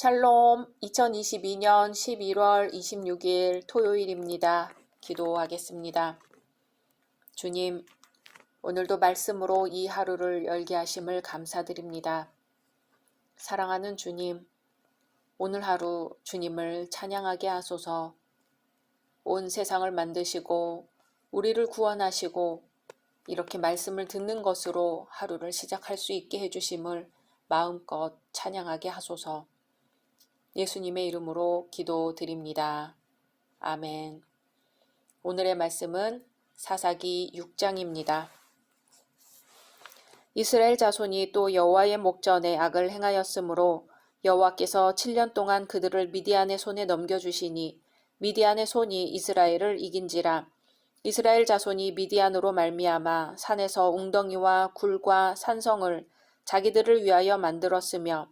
샬롬 2022년 11월 26일 토요일입니다. 기도하겠습니다. 주님, 오늘도 말씀으로 이 하루를 열게 하심을 감사드립니다. 사랑하는 주님, 오늘 하루 주님을 찬양하게 하소서. 온 세상을 만드시고 우리를 구원하시고 이렇게 말씀을 듣는 것으로 하루를 시작할 수 있게 해주심을 마음껏 찬양하게 하소서. 예수님의 이름으로 기도드립니다. 아멘. 오늘의 말씀은 사사기 6장입니다. 이스라엘 자손이 또 여호와의 목전에 악을 행하였으므로 여호와께서 7년 동안 그들을 미디안의 손에 넘겨주시니 미디안의 손이 이스라엘을 이긴지라. 이스라엘 자손이 미디안으로 말미암아 산에서 웅덩이와 굴과 산성을 자기들을 위하여 만들었으며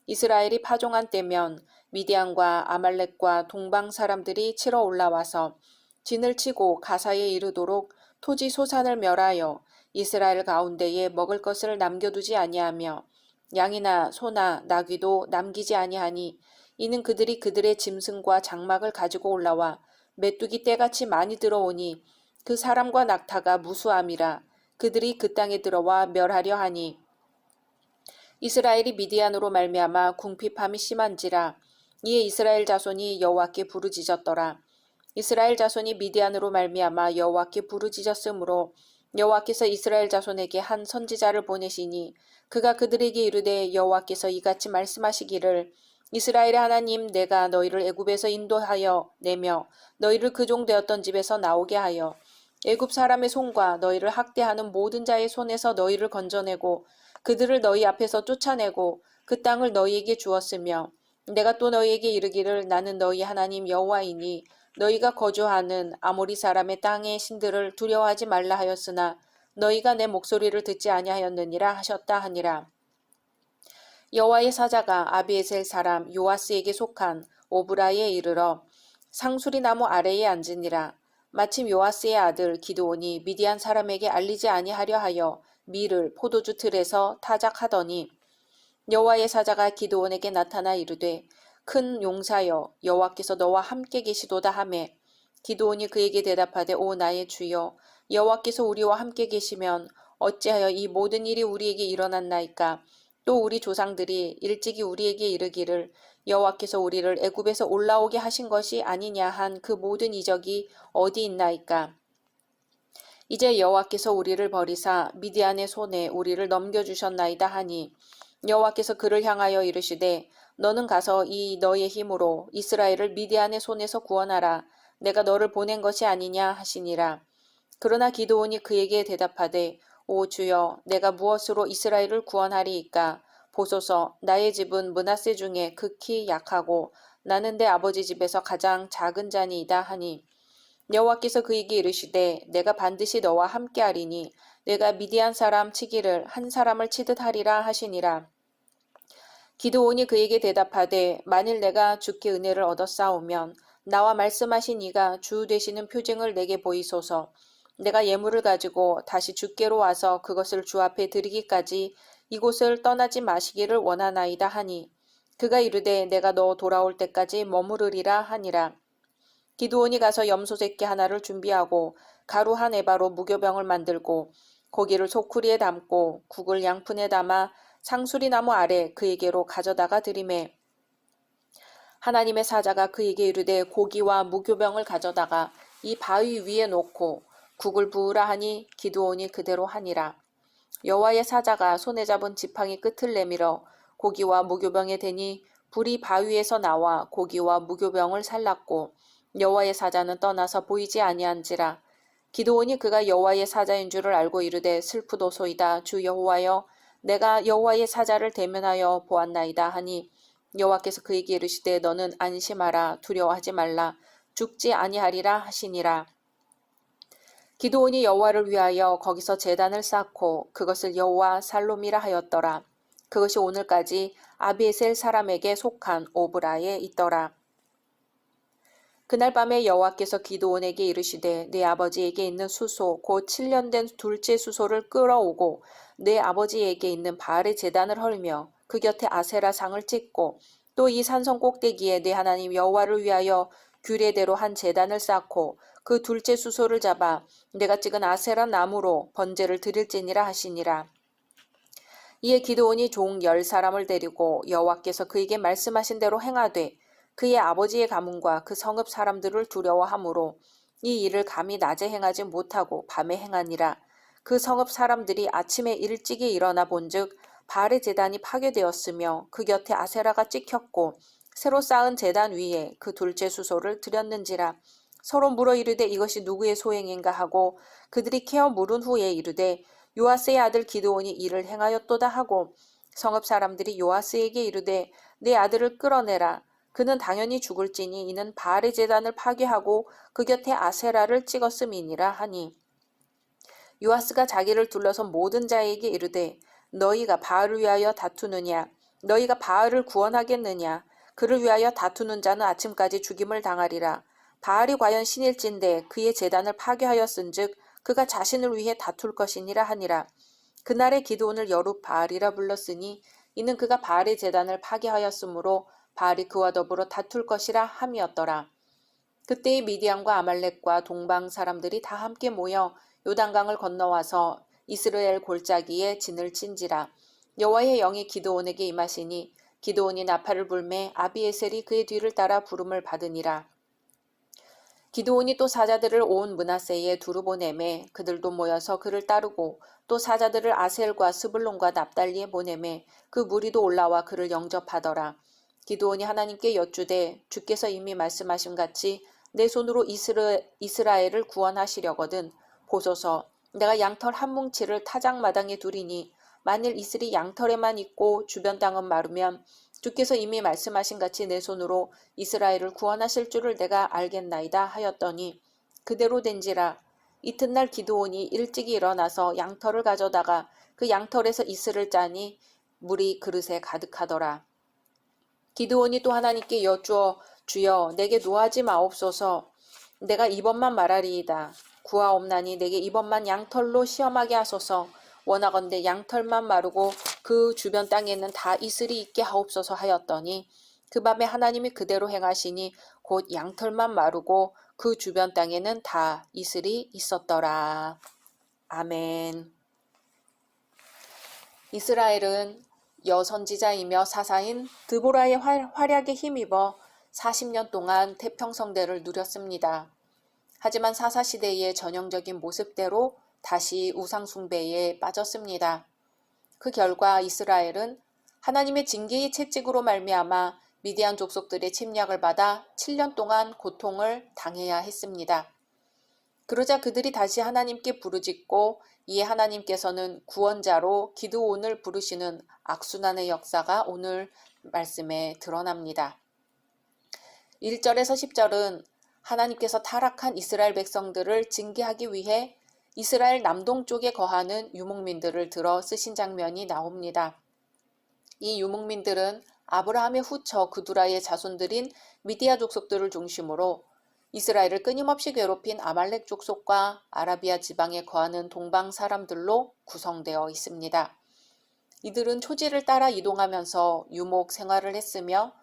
이스라엘이 파종한 때면 미디안과 아말렉과 동방 사람들이 치러 올라와서 진을 치고 가사에 이르도록 토지 소산을 멸하여 이스라엘 가운데에 먹을 것을 남겨두지 아니하며 양이나 소나 나귀도 남기지 아니하니 이는 그들이 그들의 짐승과 장막을 가지고 올라와 메뚜기 떼같이 많이 들어오니 그 사람과 낙타가 무수함이라. 그들이 그 땅에 들어와 멸하려 하니 이스라엘이 미디안으로 말미암아 궁핍함이 심한지라. 이에 이스라엘 자손이 여호와께 부르짖었더라. 이스라엘 자손이 미디안으로 말미암아 여호와께 부르짖었으므로 여호와께서 이스라엘 자손에게 한 선지자를 보내시니 그가 그들에게 이르되 여호와께서 이같이 말씀하시기를 이스라엘의 하나님 내가 너희를 애굽에서 인도하여 내며 너희를 그 종 되었던 집에서 나오게 하여 애굽 사람의 손과 너희를 학대하는 모든 자의 손에서 너희를 건져내고 그들을 너희 앞에서 쫓아내고 그 땅을 너희에게 주었으며 내가 또 너희에게 이르기를 나는 너희 하나님 여호와이니 너희가 거주하는 아모리 사람의 땅의 신들을 두려워하지 말라 하였으나 너희가 내 목소리를 듣지 아니하였느니라 하셨다 하니라. 여호와의 사자가 아비에셀 사람 요아스에게 속한 오브라에 이르러 상수리 나무 아래에 앉으니라. 마침 요아스의 아들 기드온이 미디안 사람에게 알리지 아니하려 하여 밀을 포도주 틀에서 타작하더니 여호와의 사자가 기드온에게 나타나 이르되 큰 용사여 여호와께서 너와 함께 계시도다 하매 기드온이 그에게 대답하되 오 나의 주여 여호와께서 우리와 함께 계시면 어찌하여 이 모든 일이 우리에게 일어났나이까. 또 우리 조상들이 일찍이 우리에게 이르기를 여호와께서 우리를 애굽에서 올라오게 하신 것이 아니냐 한 그 모든 이적이 어디 있나이까. 이제 여호와께서 우리를 버리사 미디안의 손에 우리를 넘겨주셨나이다 하니 여호와께서 그를 향하여 이르시되 너는 가서 이 너의 힘으로 이스라엘을 미디안의 손에서 구원하라. 내가 너를 보낸 것이 아니냐 하시니라. 그러나 기드온이 그에게 대답하되 오 주여 내가 무엇으로 이스라엘을 구원하리이까. 보소서 나의 집은 므낫세 중에 극히 약하고 나는 내 아버지 집에서 가장 작은 자니이다 하니 여호와께서 그에게 이르시되 내가 반드시 너와 함께하리니 내가 미디안 사람 치기를 한 사람을 치듯 하리라 하시니라. 기드온이 그에게 대답하되 만일 내가 주께 은혜를 얻었사오면 나와 말씀하신 이가 주 되시는 표징을 내게 보이소서. 내가 예물을 가지고 다시 주께로 와서 그것을 주 앞에 드리기까지 이곳을 떠나지 마시기를 원하나이다 하니 그가 이르되 내가 너 돌아올 때까지 머무르리라 하니라. 기드온이 가서 염소 새끼 하나를 준비하고 가루 한 에바로 무교병을 만들고 고기를 소쿠리에 담고 국을 양푼에 담아 상수리 나무 아래 그에게로 가져다가 드리매 하나님의 사자가 그에게 이르되 고기와 무교병을 가져다가 이 바위 위에 놓고 국을 부으라 하니 기드온이 그대로 하니라. 여호와의 사자가 손에 잡은 지팡이 끝을 내밀어 고기와 무교병에 대니 불이 바위에서 나와 고기와 무교병을 살랐고 여호와의 사자는 떠나서 보이지 아니한지라. 기드온이 그가 여호와의 사자인 줄을 알고 이르되 슬프도소이다 주 여호와여 내가 여호와의 사자를 대면하여 보았나이다 하니 여호와께서 그에게 이르시되 너는 안심하라 두려워하지 말라 죽지 아니하리라 하시니라. 기드온이 여호와를 위하여 거기서 제단을 쌓고 그것을 여호와 살롬이라 하였더라. 그것이 오늘까지 아비에셀 사람에게 속한 오브라에 있더라. 그날 밤에 여호와께서 기드온에게 이르시되 내 아버지에게 있는 수소 곧 7년 된 둘째 수소를 끌어오고 내 아버지에게 있는 바알의 제단을 헐며 그 곁에 아세라 상을 찍고 또 이 산성 꼭대기에 내 하나님 여호와를 위하여 규례대로 한 제단을 쌓고 그 둘째 수소를 잡아 내가 찍은 아세라 나무로 번제를 드릴지니라 하시니라. 이에 기드온이 종 10사람을 데리고 여호와께서 그에게 말씀하신 대로 행하되 그의 아버지의 가문과 그 성읍 사람들을 두려워하므로 이 일을 감히 낮에 행하지 못하고 밤에 행하니라. 그 성읍 사람들이 아침에 일찍이 일어나 본즉 바알의 제단이 파괴되었으며 그 곁에 아세라가 찍혔고 새로 쌓은 제단 위에 그 둘째 수소를 드렸는지라. 서로 물어 이르되 이것이 누구의 소행인가 하고 그들이 캐어 물은 후에 이르되 요아스의 아들 기드온이 이를 행하였도다 하고 성읍 사람들이 요아스에게 이르되 내 아들을 끌어내라. 그는 당연히 죽을지니 이는 바알의 제단을 파괴하고 그 곁에 아세라를 찍었음이니라 하니 요아스가 자기를 둘러선 모든 자에게 이르되 너희가 바알을 위하여 다투느냐 너희가 바알을 구원하겠느냐 그를 위하여 다투는 자는 아침까지 죽임을 당하리라. 바알이 과연 신일진데 그의 제단을 파괴하였은즉 그가 자신을 위해 다툴 것이니라 하니라. 그날에 기드온을 여룻 바알이라 불렀으니 이는 그가 바알의 제단을 파괴하였으므로 바알이 그와 더불어 다툴 것이라 함이었더라. 그때의 미디안과 아말렉과 동방 사람들이 다 함께 모여 요단강을 건너와서 이스라엘 골짜기에 진을 친지라. 여호와의 영이 기드온에게 임하시니 기드온이 나팔을 불매 아비에셀이 그의 뒤를 따라 부름을 받으니라. 기드온이 또 사자들을 온 므낫세에 두루 보내매 그들도 모여서 그를 따르고 또 사자들을 아셀과 스불론과 납달리에 보내매 그 무리도 올라와 그를 영접하더라. 기드온이 하나님께 여쭈되 주께서 이미 말씀하신 같이 내 손으로 이스라엘을 구원하시려거든 보소서 내가 양털 한 뭉치를 타작마당에 두리니 만일 이슬이 양털에만 있고 주변 땅은 마르면 주께서 이미 말씀하신 같이 내 손으로 이스라엘을 구원하실 줄을 내가 알겠나이다 하였더니 그대로 된지라. 이튿날 기드온이 일찍이 일어나서 양털을 가져다가 그 양털에서 이슬을 짜니 물이 그릇에 가득하더라. 기드온이 또 하나님께 여쭈어 주여 내게 노하지 마옵소서. 내가 이번만 말하리이다. 구하옵나니 내게 이번만 양털로 시험하게 하소서. 원하건대 양털만 마르고 그 주변 땅에는 다 이슬이 있게 하옵소서 하였더니 그 밤에 하나님이 그대로 행하시니 곧 양털만 마르고 그 주변 땅에는 다 이슬이 있었더라. 아멘. 이스라엘은 여선지자이며 사사인 드보라의 활약에 힘입어 40년 동안 태평성대를 누렸습니다. 하지만 사사시대의 전형적인 모습대로 다시 우상숭배에 빠졌습니다. 그 결과 이스라엘은 하나님의 징계의 채찍으로 말미암아 미디안 족속들의 침략을 받아 7년 동안 고통을 당해야 했습니다. 그러자 그들이 다시 하나님께 부르짖고 이에 하나님께서는 구원자로 기드온을 부르시는 악순환의 역사가 오늘 말씀에 드러납니다. 1절에서 10절은 하나님께서 타락한 이스라엘 백성들을 징계하기 위해 이스라엘 남동쪽에 거하는 유목민들을 들어 쓰신 장면이 나옵니다. 이 유목민들은 아브라함의 후처 그두라의 자손들인 미디아 족속들을 중심으로 이스라엘을 끊임없이 괴롭힌 아말렉 족속과 아라비아 지방에 거하는 동방 사람들로 구성되어 있습니다. 이들은 초지를 따라 이동하면서 유목 생활을 했으며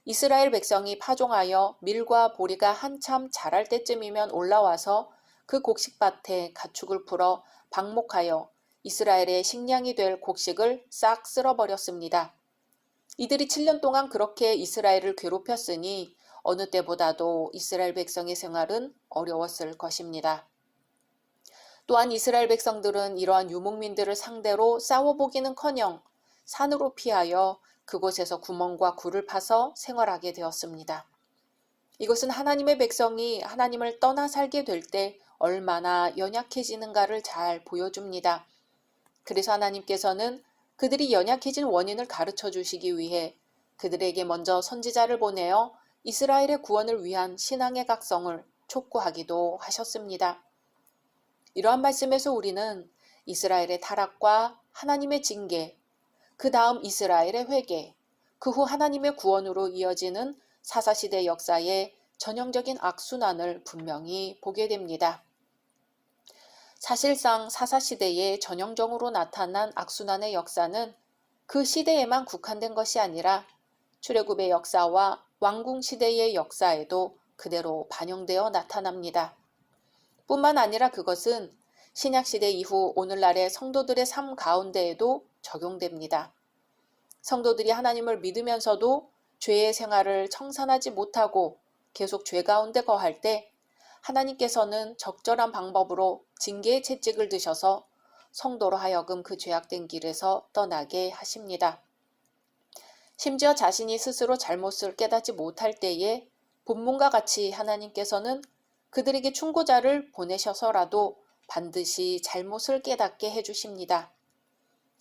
이스라엘 백성이 파종하여 밀과 보리가 한참 자랄 때쯤이면 올라와서 그 곡식밭에 가축을 풀어 방목하여 이스라엘의 식량이 될 곡식을 싹 쓸어버렸습니다. 이들이 7년 동안 그렇게 이스라엘을 괴롭혔으니 어느 때보다도 이스라엘 백성의 생활은 어려웠을 것입니다. 또한 이스라엘 백성들은 이러한 유목민들을 상대로 싸워보기는커녕 산으로 피하여 그곳에서 구멍과 굴을 파서 생활하게 되었습니다. 이것은 하나님의 백성이 하나님을 떠나 살게 될 때 얼마나 연약해지는가를 잘 보여줍니다. 그래서 하나님께서는 그들이 연약해진 원인을 가르쳐 주시기 위해 그들에게 먼저 선지자를 보내어 이스라엘의 구원을 위한 신앙의 각성을 촉구하기도 하셨습니다. 이러한 말씀에서 우리는 이스라엘의 타락과 하나님의 징계, 그 다음 이스라엘의 회개, 그 후 하나님의 구원으로 이어지는 사사시대 역사의 전형적인 악순환을 분명히 보게 됩니다. 사실상 사사시대에 전형적으로 나타난 악순환의 역사는 그 시대에만 국한된 것이 아니라 출애굽의 역사와 왕궁 시대의 역사에도 그대로 반영되어 나타납니다. 뿐만 아니라 그것은 신약시대 이후 오늘날의 성도들의 삶 가운데에도 적용됩니다. 성도들이 하나님을 믿으면서도 죄의 생활을 청산하지 못하고 계속 죄 가운데 거할 때 하나님께서는 적절한 방법으로 징계의 채찍을 드셔서 성도로 하여금 그 죄악된 길에서 떠나게 하십니다. 심지어 자신이 스스로 잘못을 깨닫지 못할 때에 본문과 같이 하나님께서는 그들에게 충고자를 보내셔서라도 반드시 잘못을 깨닫게 해주십니다.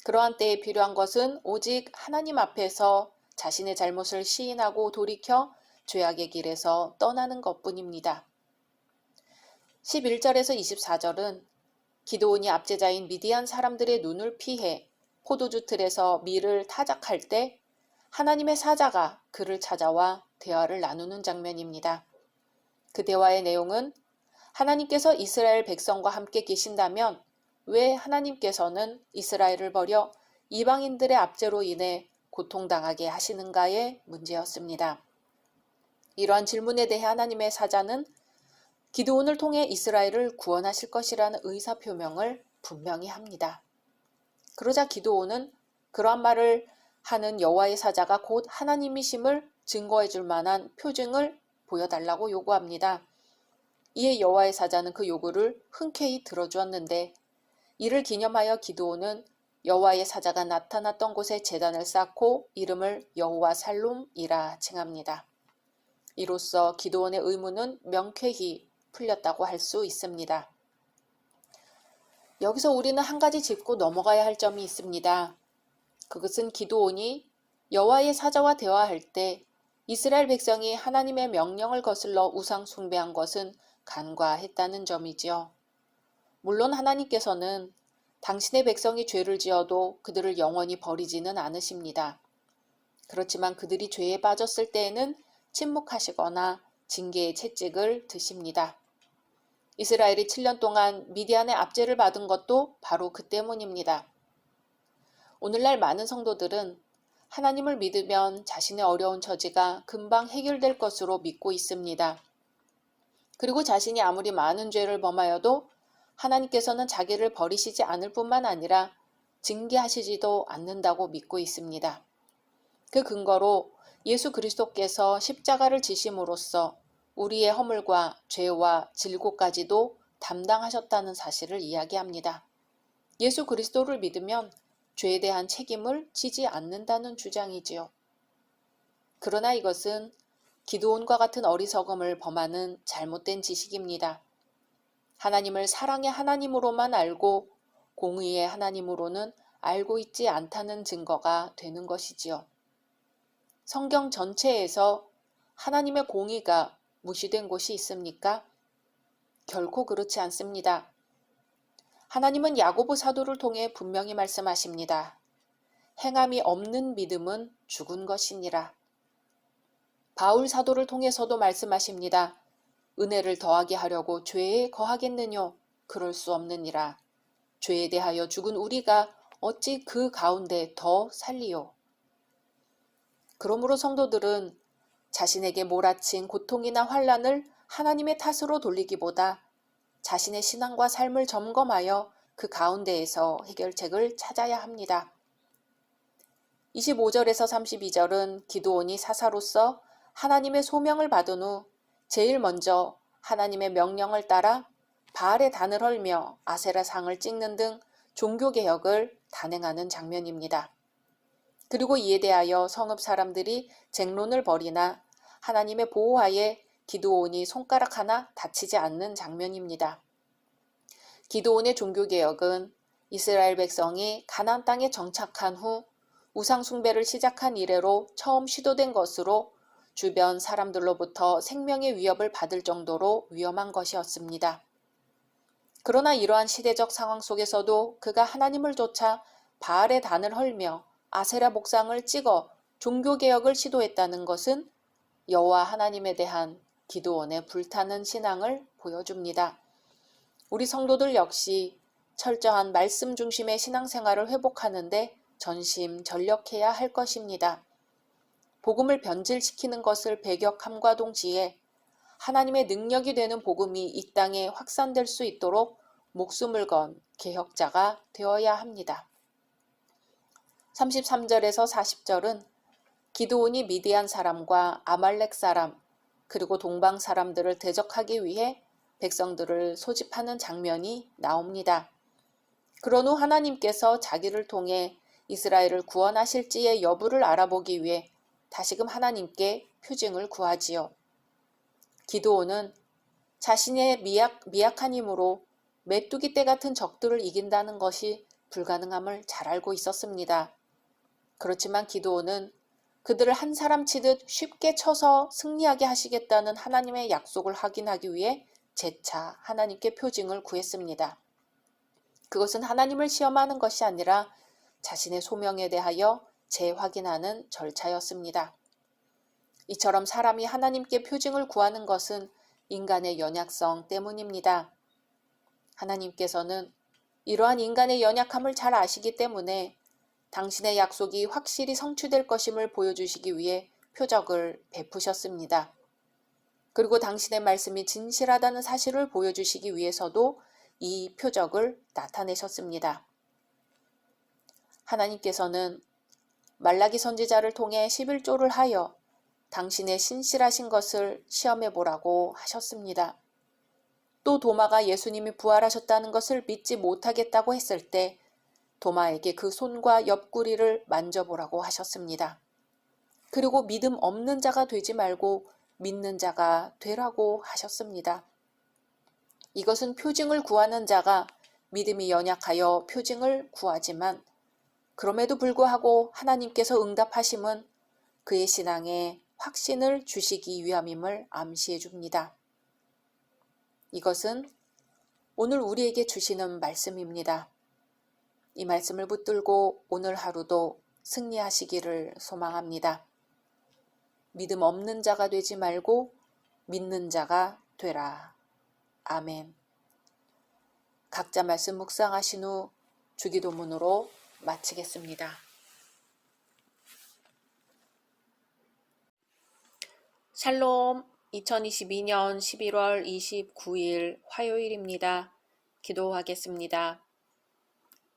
그러한 때에 필요한 것은 오직 하나님 앞에서 자신의 잘못을 시인하고 돌이켜 죄악의 길에서 떠나는 것뿐입니다. 11절에서 24절은 기드온이 압제자인 미디안 사람들의 눈을 피해 포도주 틀에서 밀을 타작할 때 하나님의 사자가 그를 찾아와 대화를 나누는 장면입니다. 그 대화의 내용은 하나님께서 이스라엘 백성과 함께 계신다면 왜 하나님께서는 이스라엘을 버려 이방인들의 압제로 인해 고통당하게 하시는가의 문제였습니다. 이러한 질문에 대해 하나님의 사자는 기드온을 통해 이스라엘을 구원하실 것이라는 의사표명을 분명히 합니다. 그러자 기드온은 그러한 말을 하는 여호와의 사자가 곧 하나님이심을 증거해 줄 만한 표징을 보여달라고 요구합니다. 이에 여호와의 사자는 그 요구를 흔쾌히 들어주었는데 이를 기념하여 기드온은 여호와의 사자가 나타났던 곳에 제단을 쌓고 이름을 여호와 살롬이라 칭합니다. 이로써 기드온의 의문은 명쾌히 풀렸다고 할 수 있습니다. 여기서 우리는 한 가지 짚고 넘어가야 할 점이 있습니다. 그것은 기드온이 여호와의 사자와 대화할 때 이스라엘 백성이 하나님의 명령을 거슬러 우상 숭배한 것은 간과했다는 점이지요. 물론 하나님께서는 당신의 백성이 죄를 지어도 그들을 영원히 버리지는 않으십니다. 그렇지만 그들이 죄에 빠졌을 때에는 침묵하시거나 징계의 채찍을 드십니다. 이스라엘이 7년 동안 미디안의 압제를 받은 것도 바로 그 때문입니다. 오늘날 많은 성도들은 하나님을 믿으면 자신의 어려운 처지가 금방 해결될 것으로 믿고 있습니다. 그리고 자신이 아무리 많은 죄를 범하여도 하나님께서는 자기를 버리시지 않을 뿐만 아니라 징계하시지도 않는다고 믿고 있습니다. 그 근거로 예수 그리스도께서 십자가를 지심으로써 우리의 허물과 죄와 질고까지도 담당하셨다는 사실을 이야기합니다. 예수 그리스도를 믿으면 죄에 대한 책임을 지지 않는다는 주장이지요. 그러나 이것은 기드온과 같은 어리석음을 범하는 잘못된 지식입니다. 하나님을 사랑의 하나님으로만 알고 공의의 하나님으로는 알고 있지 않다는 증거가 되는 것이지요. 성경 전체에서 하나님의 공의가 무시된 곳이 있습니까? 결코 그렇지 않습니다. 하나님은 야고보 사도를 통해 분명히 말씀하십니다. 행함이 없는 믿음은 죽은 것이니라. 바울 사도를 통해서도 말씀하십니다. 은혜를 더하게 하려고 죄에 거하겠느뇨? 그럴 수 없느니라. 죄에 대하여 죽은 우리가 어찌 그 가운데 더 살리요? 그러므로 성도들은 자신에게 몰아친 고통이나 환난을 하나님의 탓으로 돌리기보다 자신의 신앙과 삶을 점검하여 그 가운데에서 해결책을 찾아야 합니다. 25절에서 32절은 기드온이 사사로서 하나님의 소명을 받은 후 제일 먼저 하나님의 명령을 따라 바알의 단을 헐며 아세라 상을 찍는 등 종교개혁을 단행하는 장면입니다. 그리고 이에 대하여 성읍 사람들이 쟁론을 벌이나 하나님의 보호하에 기드온이 손가락 하나 다치지 않는 장면입니다. 기드온의 종교개혁은 이스라엘 백성이 가나안 땅에 정착한 후 우상 숭배를 시작한 이래로 처음 시도된 것으로 주변 사람들로부터 생명의 위협을 받을 정도로 위험한 것이었습니다. 그러나 이러한 시대적 상황 속에서도 그가 하나님을 쫓아 바알의 단을 헐며 아세라 목상을 찍어 종교개혁을 시도했다는 것은 여호와 하나님에 대한 기드온의 불타는 신앙을 보여줍니다. 우리 성도들 역시 철저한 말씀 중심의 신앙생활을 회복하는데 전심전력해야 할 것입니다. 복음을 변질시키는 것을 배격함과 동시에 하나님의 능력이 되는 복음이 이 땅에 확산될 수 있도록 목숨을 건 개혁자가 되어야 합니다. 33절에서 40절은 기드온이 미디안 사람과 아말렉 사람 그리고 동방 사람들을 대적하기 위해 백성들을 소집하는 장면이 나옵니다. 그런 후 하나님께서 자기를 통해 이스라엘을 구원하실지의 여부를 알아보기 위해 다시금 하나님께 표징을 구하지요. 기드온은 자신의 미약한 힘으로 메뚜기 떼 같은 적들을 이긴다는 것이 불가능함을 잘 알고 있었습니다. 그렇지만 기드온은 그들을 한 사람 치듯 쉽게 쳐서 승리하게 하시겠다는 하나님의 약속을 확인하기 위해 재차 하나님께 표징을 구했습니다. 그것은 하나님을 시험하는 것이 아니라 자신의 소명에 대하여 재확인하는 절차였습니다. 이처럼 사람이 하나님께 표징을 구하는 것은 인간의 연약성 때문입니다. 하나님께서는 이러한 인간의 연약함을 잘 아시기 때문에 당신의 약속이 확실히 성취될 것임을 보여주시기 위해 표적을 베푸셨습니다. 그리고 당신의 말씀이 진실하다는 사실을 보여주시기 위해서도 이 표적을 나타내셨습니다. 하나님께서는 말라기 선지자를 통해 11조를 하여 당신의 신실하신 것을 시험해 보라고 하셨습니다. 또 도마가 예수님이 부활하셨다는 것을 믿지 못하겠다고 했을 때 도마에게 그 손과 옆구리를 만져보라고 하셨습니다. 그리고 믿음 없는 자가 되지 말고 믿는 자가 되라고 하셨습니다. 이것은 표징을 구하는 자가 믿음이 연약하여 표징을 구하지만 그럼에도 불구하고 하나님께서 응답하심은 그의 신앙에 확신을 주시기 위함임을 암시해 줍니다. 이것은 오늘 우리에게 주시는 말씀입니다. 이 말씀을 붙들고 오늘 하루도 승리하시기를 소망합니다. 믿음 없는 자가 되지 말고 믿는 자가 되라. 아멘. 각자 말씀 묵상하신 후 주기도문으로 마치겠습니다. 샬롬. 2022년 11월 29일 화요일입니다. 기도하겠습니다.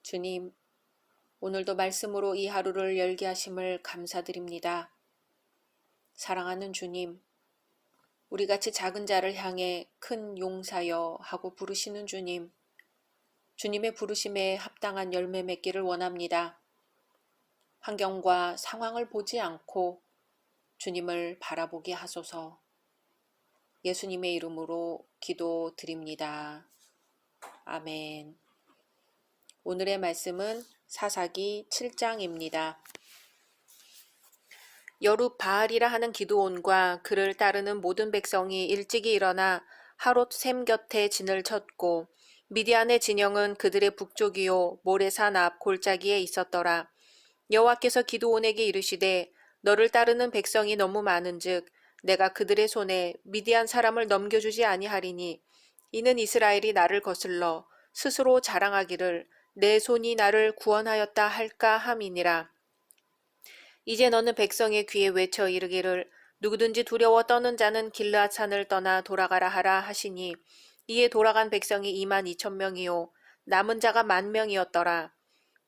주님, 오늘도 말씀으로 이 하루를 열게 하심을 감사드립니다. 사랑하는 주님, 우리같이 작은 자를 향해 큰 용사여 하고 부르시는 주님, 주님의 부르심에 합당한 열매 맺기를 원합니다. 환경과 상황을 보지 않고 주님을 바라보게 하소서. 예수님의 이름으로 기도드립니다. 아멘. 오늘의 말씀은 사사기 7장입니다. 여룻바알이라 하는 기드온과 그를 따르는 모든 백성이 일찍이 일어나 하롯샘 곁에 진을 쳤고 미디안의 진영은 그들의 북쪽이요 모레산 앞 골짜기에 있었더라. 여호와께서 기드온에게 이르시되 너를 따르는 백성이 너무 많은즉 내가 그들의 손에 미디안 사람을 넘겨주지 아니하리니 이는 이스라엘이 나를 거슬러 스스로 자랑하기를 내 손이 나를 구원하였다 할까 함이니라. 이제 너는 백성의 귀에 외쳐 이르기를 누구든지 두려워 떠는 자는 길르앗산을 떠나 돌아가라 하라 하시니 이에 돌아간 백성이 22,000명이요 남은 자가 10,000명이었더라.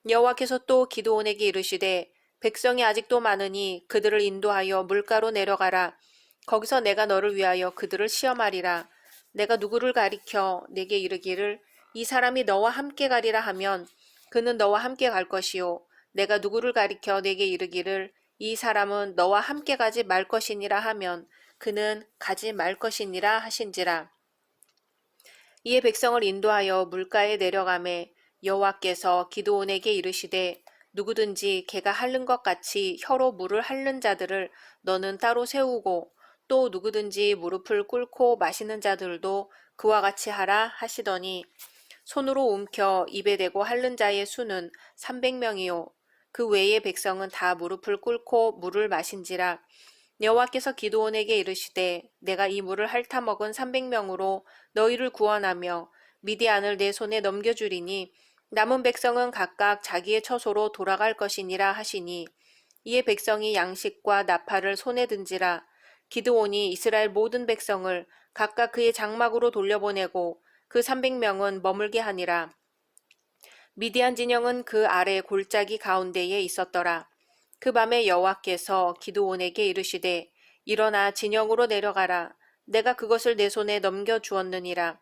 여호와께서 또 기드온에게 이르시되 백성이 아직도 많으니 그들을 인도하여 물가로 내려가라. 거기서 내가 너를 위하여 그들을 시험하리라. 내가 누구를 가리켜 내게 이르기를 이 사람이 너와 함께 가리라 하면 그는 너와 함께 갈 것이요 내가 누구를 가리켜 내게 이르기를 이 사람은 너와 함께 가지 말 것이니라 하면 그는 가지 말 것이니라 하신지라. 이에 백성을 인도하여 물가에 내려가매 여호와께서 기드온에게 이르시되 누구든지 개가 핥는 것 같이 혀로 물을 핥는 자들을 너는 따로 세우고 또 누구든지 무릎을 꿇고 마시는 자들도 그와 같이 하라 하시더니 손으로 움켜 입에 대고 핥는 자의 수는 300명이요 그 외의 백성은 다 무릎을 꿇고 물을 마신지라. 여호와께서 기드온에게 이르시되 내가 이 물을 핥아 먹은 300명으로 너희를 구원하며 미디안을 내 손에 넘겨주리니 남은 백성은 각각 자기의 처소로 돌아갈 것이니라 하시니 이에 백성이 양식과 나팔을 손에 든지라. 기드온이 이스라엘 모든 백성을 각각 그의 장막으로 돌려보내고 그 300명은 머물게 하니라. 미디안 진영은 그 아래 골짜기 가운데에 있었더라. 그 밤에 여호와께서 기드온에게 이르시되 일어나 진영으로 내려가라. 내가 그것을 내 손에 넘겨 주었느니라.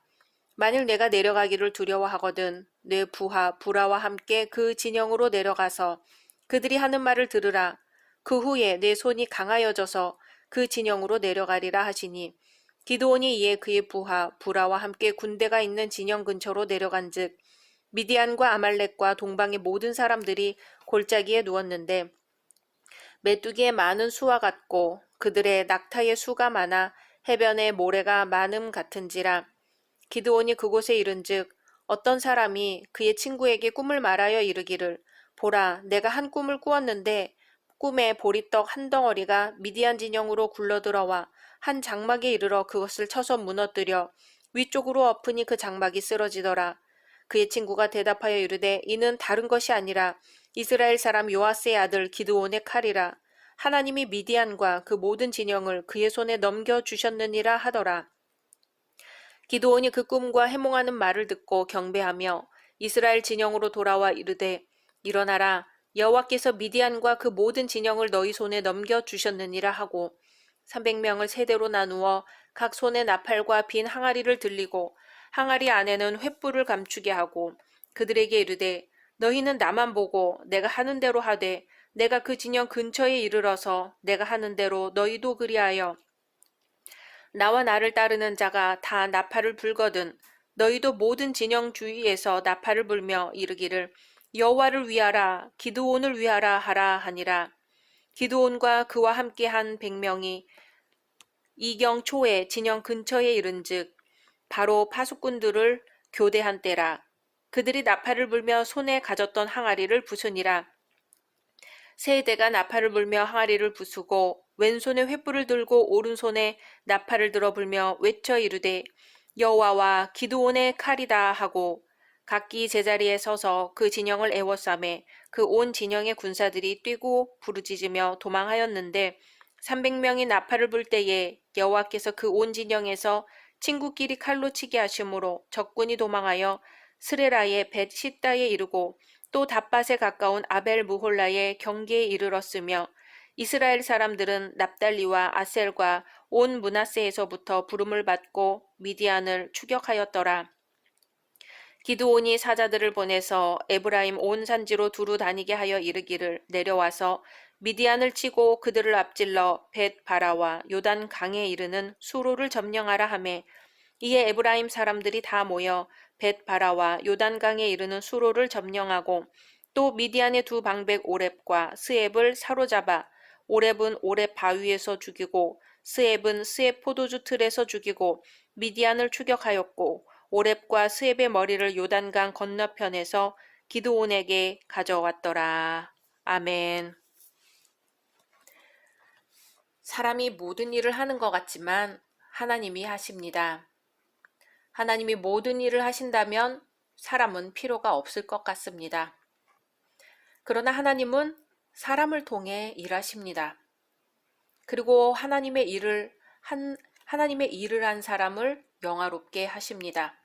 만일 내가 내려가기를 두려워하거든 내 부하 부라와 함께 그 진영으로 내려가서 그들이 하는 말을 들으라. 그 후에 내 손이 강하여져서 그 진영으로 내려가리라 하시니 기드온이 이에 그의 부하 부라와 함께 군대가 있는 진영 근처로 내려간즉 미디안과 아말렉과 동방의 모든 사람들이 골짜기에 누웠는데 메뚜기의 많은 수와 같고 그들의 낙타의 수가 많아 해변의 모래가 많음 같은지라. 기드온이 그곳에 이른즉 어떤 사람이 그의 친구에게 꿈을 말하여 이르기를 보라 내가 한 꿈을 꾸었는데 꿈에 보리떡 한 덩어리가 미디안 진영으로 굴러들어와 한 장막에 이르러 그것을 쳐서 무너뜨려 위쪽으로 엎으니 그 장막이 쓰러지더라. 그의 친구가 대답하여 이르되 이는 다른 것이 아니라 이스라엘 사람 요아스의 아들 기드온의 칼이라. 하나님이 미디안과 그 모든 진영을 그의 손에 넘겨주셨느니라 하더라. 기드온이 그 꿈과 해몽하는 말을 듣고 경배하며 이스라엘 진영으로 돌아와 이르되 일어나라 여호와께서 미디안과 그 모든 진영을 너희 손에 넘겨주셨느니라 하고 300명을 세대로 나누어 각 손에 나팔과 빈 항아리를 들리고 항아리 안에는 횃불을 감추게 하고 그들에게 이르되 너희는 나만 보고 내가 하는 대로 하되 내가 그 진영 근처에 이르러서 내가 하는 대로 너희도 그리하여 나와 나를 따르는 자가 다 나팔을 불거든 너희도 모든 진영 주위에서 나팔을 불며 이르기를 여호와를 위하라 기드온을 위하라 하라 하니라. 기드온과 그와 함께한 100명이 이경 초에 진영 근처에 이른즉 바로 파수꾼들을 교대한 때라. 그들이 나팔을 불며 손에 가졌던 항아리를 부수니라. 세대가 나팔을 불며 항아리를 부수고 왼손에 횃불을 들고 오른손에 나팔을 들어 불며 외쳐 이르되 여호와와 기드온의 칼이다 하고 각기 제자리에 서서 그 진영을 에워싸매 그 온 진영의 군사들이 뛰고 부르짖으며 도망하였는데 300명이 나팔을 불 때에 여호와께서 그 온 진영에서 친구끼리 칼로 치게 하심으로 적군이 도망하여 스레라의 벳 시다에 이르고 또 답밭에 가까운 아벨 무홀라의 경계에 이르렀으며 이스라엘 사람들은 납달리와 아셀과 온 므낫세에서부터 부름을 받고 미디안을 추격하였더라. 기드온이 사자들을 보내서 에브라임 온 산지로 두루 다니게 하여 이르기를 내려와서 미디안을 치고 그들을 앞질러 벳 바라와 요단 강에 이르는 수로를 점령하라 하매 이에 에브라임 사람들이 다 모여 벳 바라와 요단강에 이르는 수로를 점령하고 또 미디안의 두 방백 오렙과 스앱을 사로잡아 오렙은 오렙 바위에서 죽이고 스앱은 스앱 포도주 틀에서 죽이고 미디안을 추격하였고 오렙과 스앱의 머리를 요단강 건너편에서 기드온에게 가져왔더라. 아멘. 사람이 모든 일을 하는 것 같지만 하나님이 하십니다. 하나님이 모든 일을 하신다면 사람은 필요가 없을 것 같습니다. 그러나 하나님은 사람을 통해 일하십니다. 그리고 하나님의 일을 한 사람을 영화롭게 하십니다.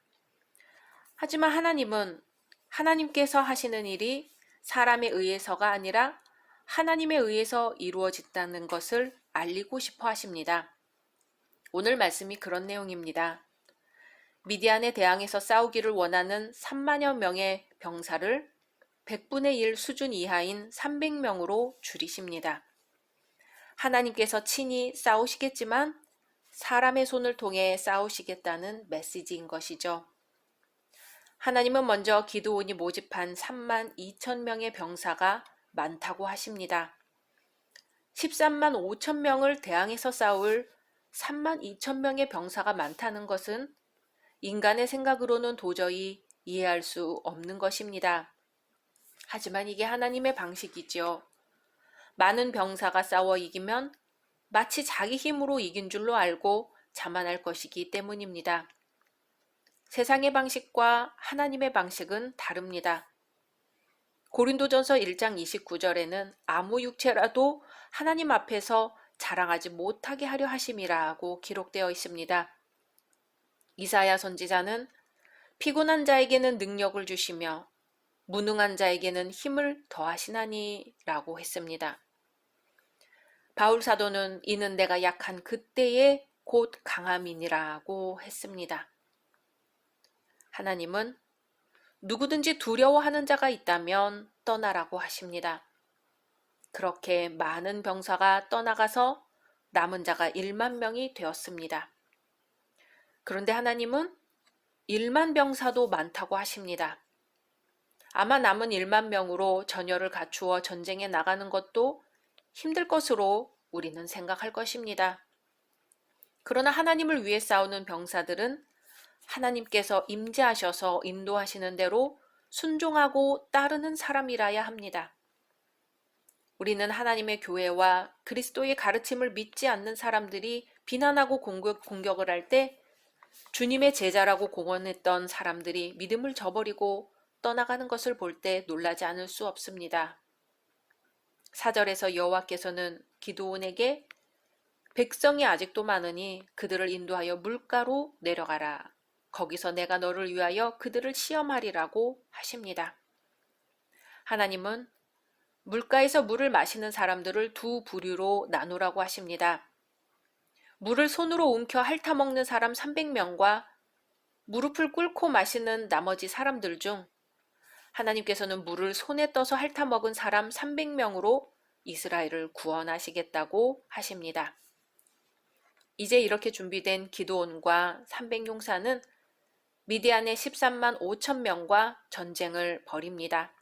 하지만 하나님은 하나님께서 하시는 일이 사람에 의해서가 아니라 하나님에 의해서 이루어진다는 것을 알리고 싶어 하십니다. 오늘 말씀이 그런 내용입니다. 미디안에 대항해서 싸우기를 원하는 3만여 명의 병사를 100분의 1 수준 이하인 300명으로 줄이십니다. 하나님께서 친히 싸우시겠지만 사람의 손을 통해 싸우시겠다는 메시지인 것이죠. 하나님은 먼저 기드온이 모집한 3만 2천 명의 병사가 많다고 하십니다. 13만 5천 명을 대항해서 싸울 3만 2천 명의 병사가 많다는 것은 인간의 생각으로는 도저히 이해할 수 없는 것입니다. 하지만 이게 하나님의 방식이지요. 많은 병사가 싸워 이기면 마치 자기 힘으로 이긴 줄로 알고 자만할 것이기 때문입니다. 세상의 방식과 하나님의 방식은 다릅니다. 고린도전서 1장 29절에는 아무 육체라도 하나님 앞에서 자랑하지 못하게 하려 하심이라고 기록되어 있습니다. 이사야 선지자는 피곤한 자에게는 능력을 주시며 무능한 자에게는 힘을 더하시나니 라고 했습니다. 바울 사도는 이는 내가 약한 그때에 곧 강함이니라고 했습니다. 하나님은 누구든지 두려워하는 자가 있다면 떠나라고 하십니다. 그렇게 많은 병사가 떠나가서 남은 자가 1만 명이 되었습니다. 그런데 하나님은 1만 병사도 많다고 하십니다. 아마 남은 1만 명으로 전열을 갖추어 전쟁에 나가는 것도 힘들 것으로 우리는 생각할 것입니다. 그러나 하나님을 위해 싸우는 병사들은 하나님께서 임재하셔서 인도하시는 대로 순종하고 따르는 사람이라야 합니다. 우리는 하나님의 교회와 그리스도의 가르침을 믿지 않는 사람들이 비난하고 공격을 할 때 주님의 제자라고 공언했던 사람들이 믿음을 저버리고 떠나가는 것을 볼 때 놀라지 않을 수 없습니다. 4절에서 여호와께서는 기드온에게 백성이 아직도 많으니 그들을 인도하여 물가로 내려가라. 거기서 내가 너를 위하여 그들을 시험하리라고 하십니다. 하나님은 물가에서 물을 마시는 사람들을 두 부류로 나누라고 하십니다. 물을 손으로 움켜 핥아 먹는 사람 300명과 무릎을 꿇고 마시는 나머지 사람들 중 하나님께서는 물을 손에 떠서 핥아 먹은 사람 300명으로 이스라엘을 구원하시겠다고 하십니다. 이제 이렇게 준비된 기드온과 300용사는 미디안의 13만 5천 명과 전쟁을 벌입니다.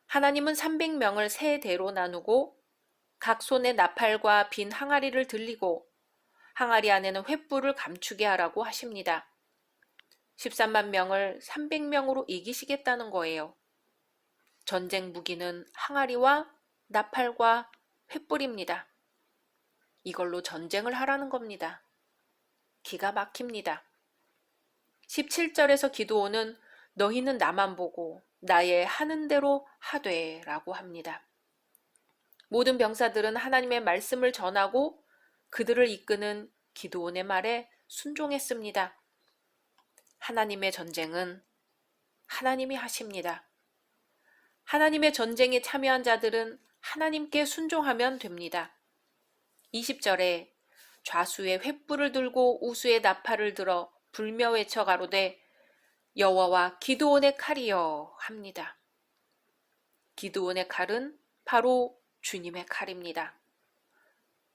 하나님은 300명을 세 대로 나누고 각 손에 나팔과 빈 항아리를 들리고 항아리 안에는 횃불을 감추게 하라고 하십니다. 13만 명을 300명으로 이기시겠다는 거예요. 전쟁 무기는 항아리와 나팔과 횃불입니다. 이걸로 전쟁을 하라는 겁니다. 기가 막힙니다. 17절에서 기드온은 너희는 나만 보고 나의 하는 대로 하되 라고 합니다. 모든 병사들은 하나님의 말씀을 전하고 그들을 이끄는 기드온의 말에 순종했습니다. 하나님의 전쟁은 하나님이 하십니다. 하나님의 전쟁에 참여한 자들은 하나님께 순종하면 됩니다. 20절에 좌수의 횃불을 들고 우수의 나팔을 들어 불며 외쳐 가로되 여호와와 기드온의 칼이여 합니다. 기드온의 칼은 바로 주님의 칼입니다.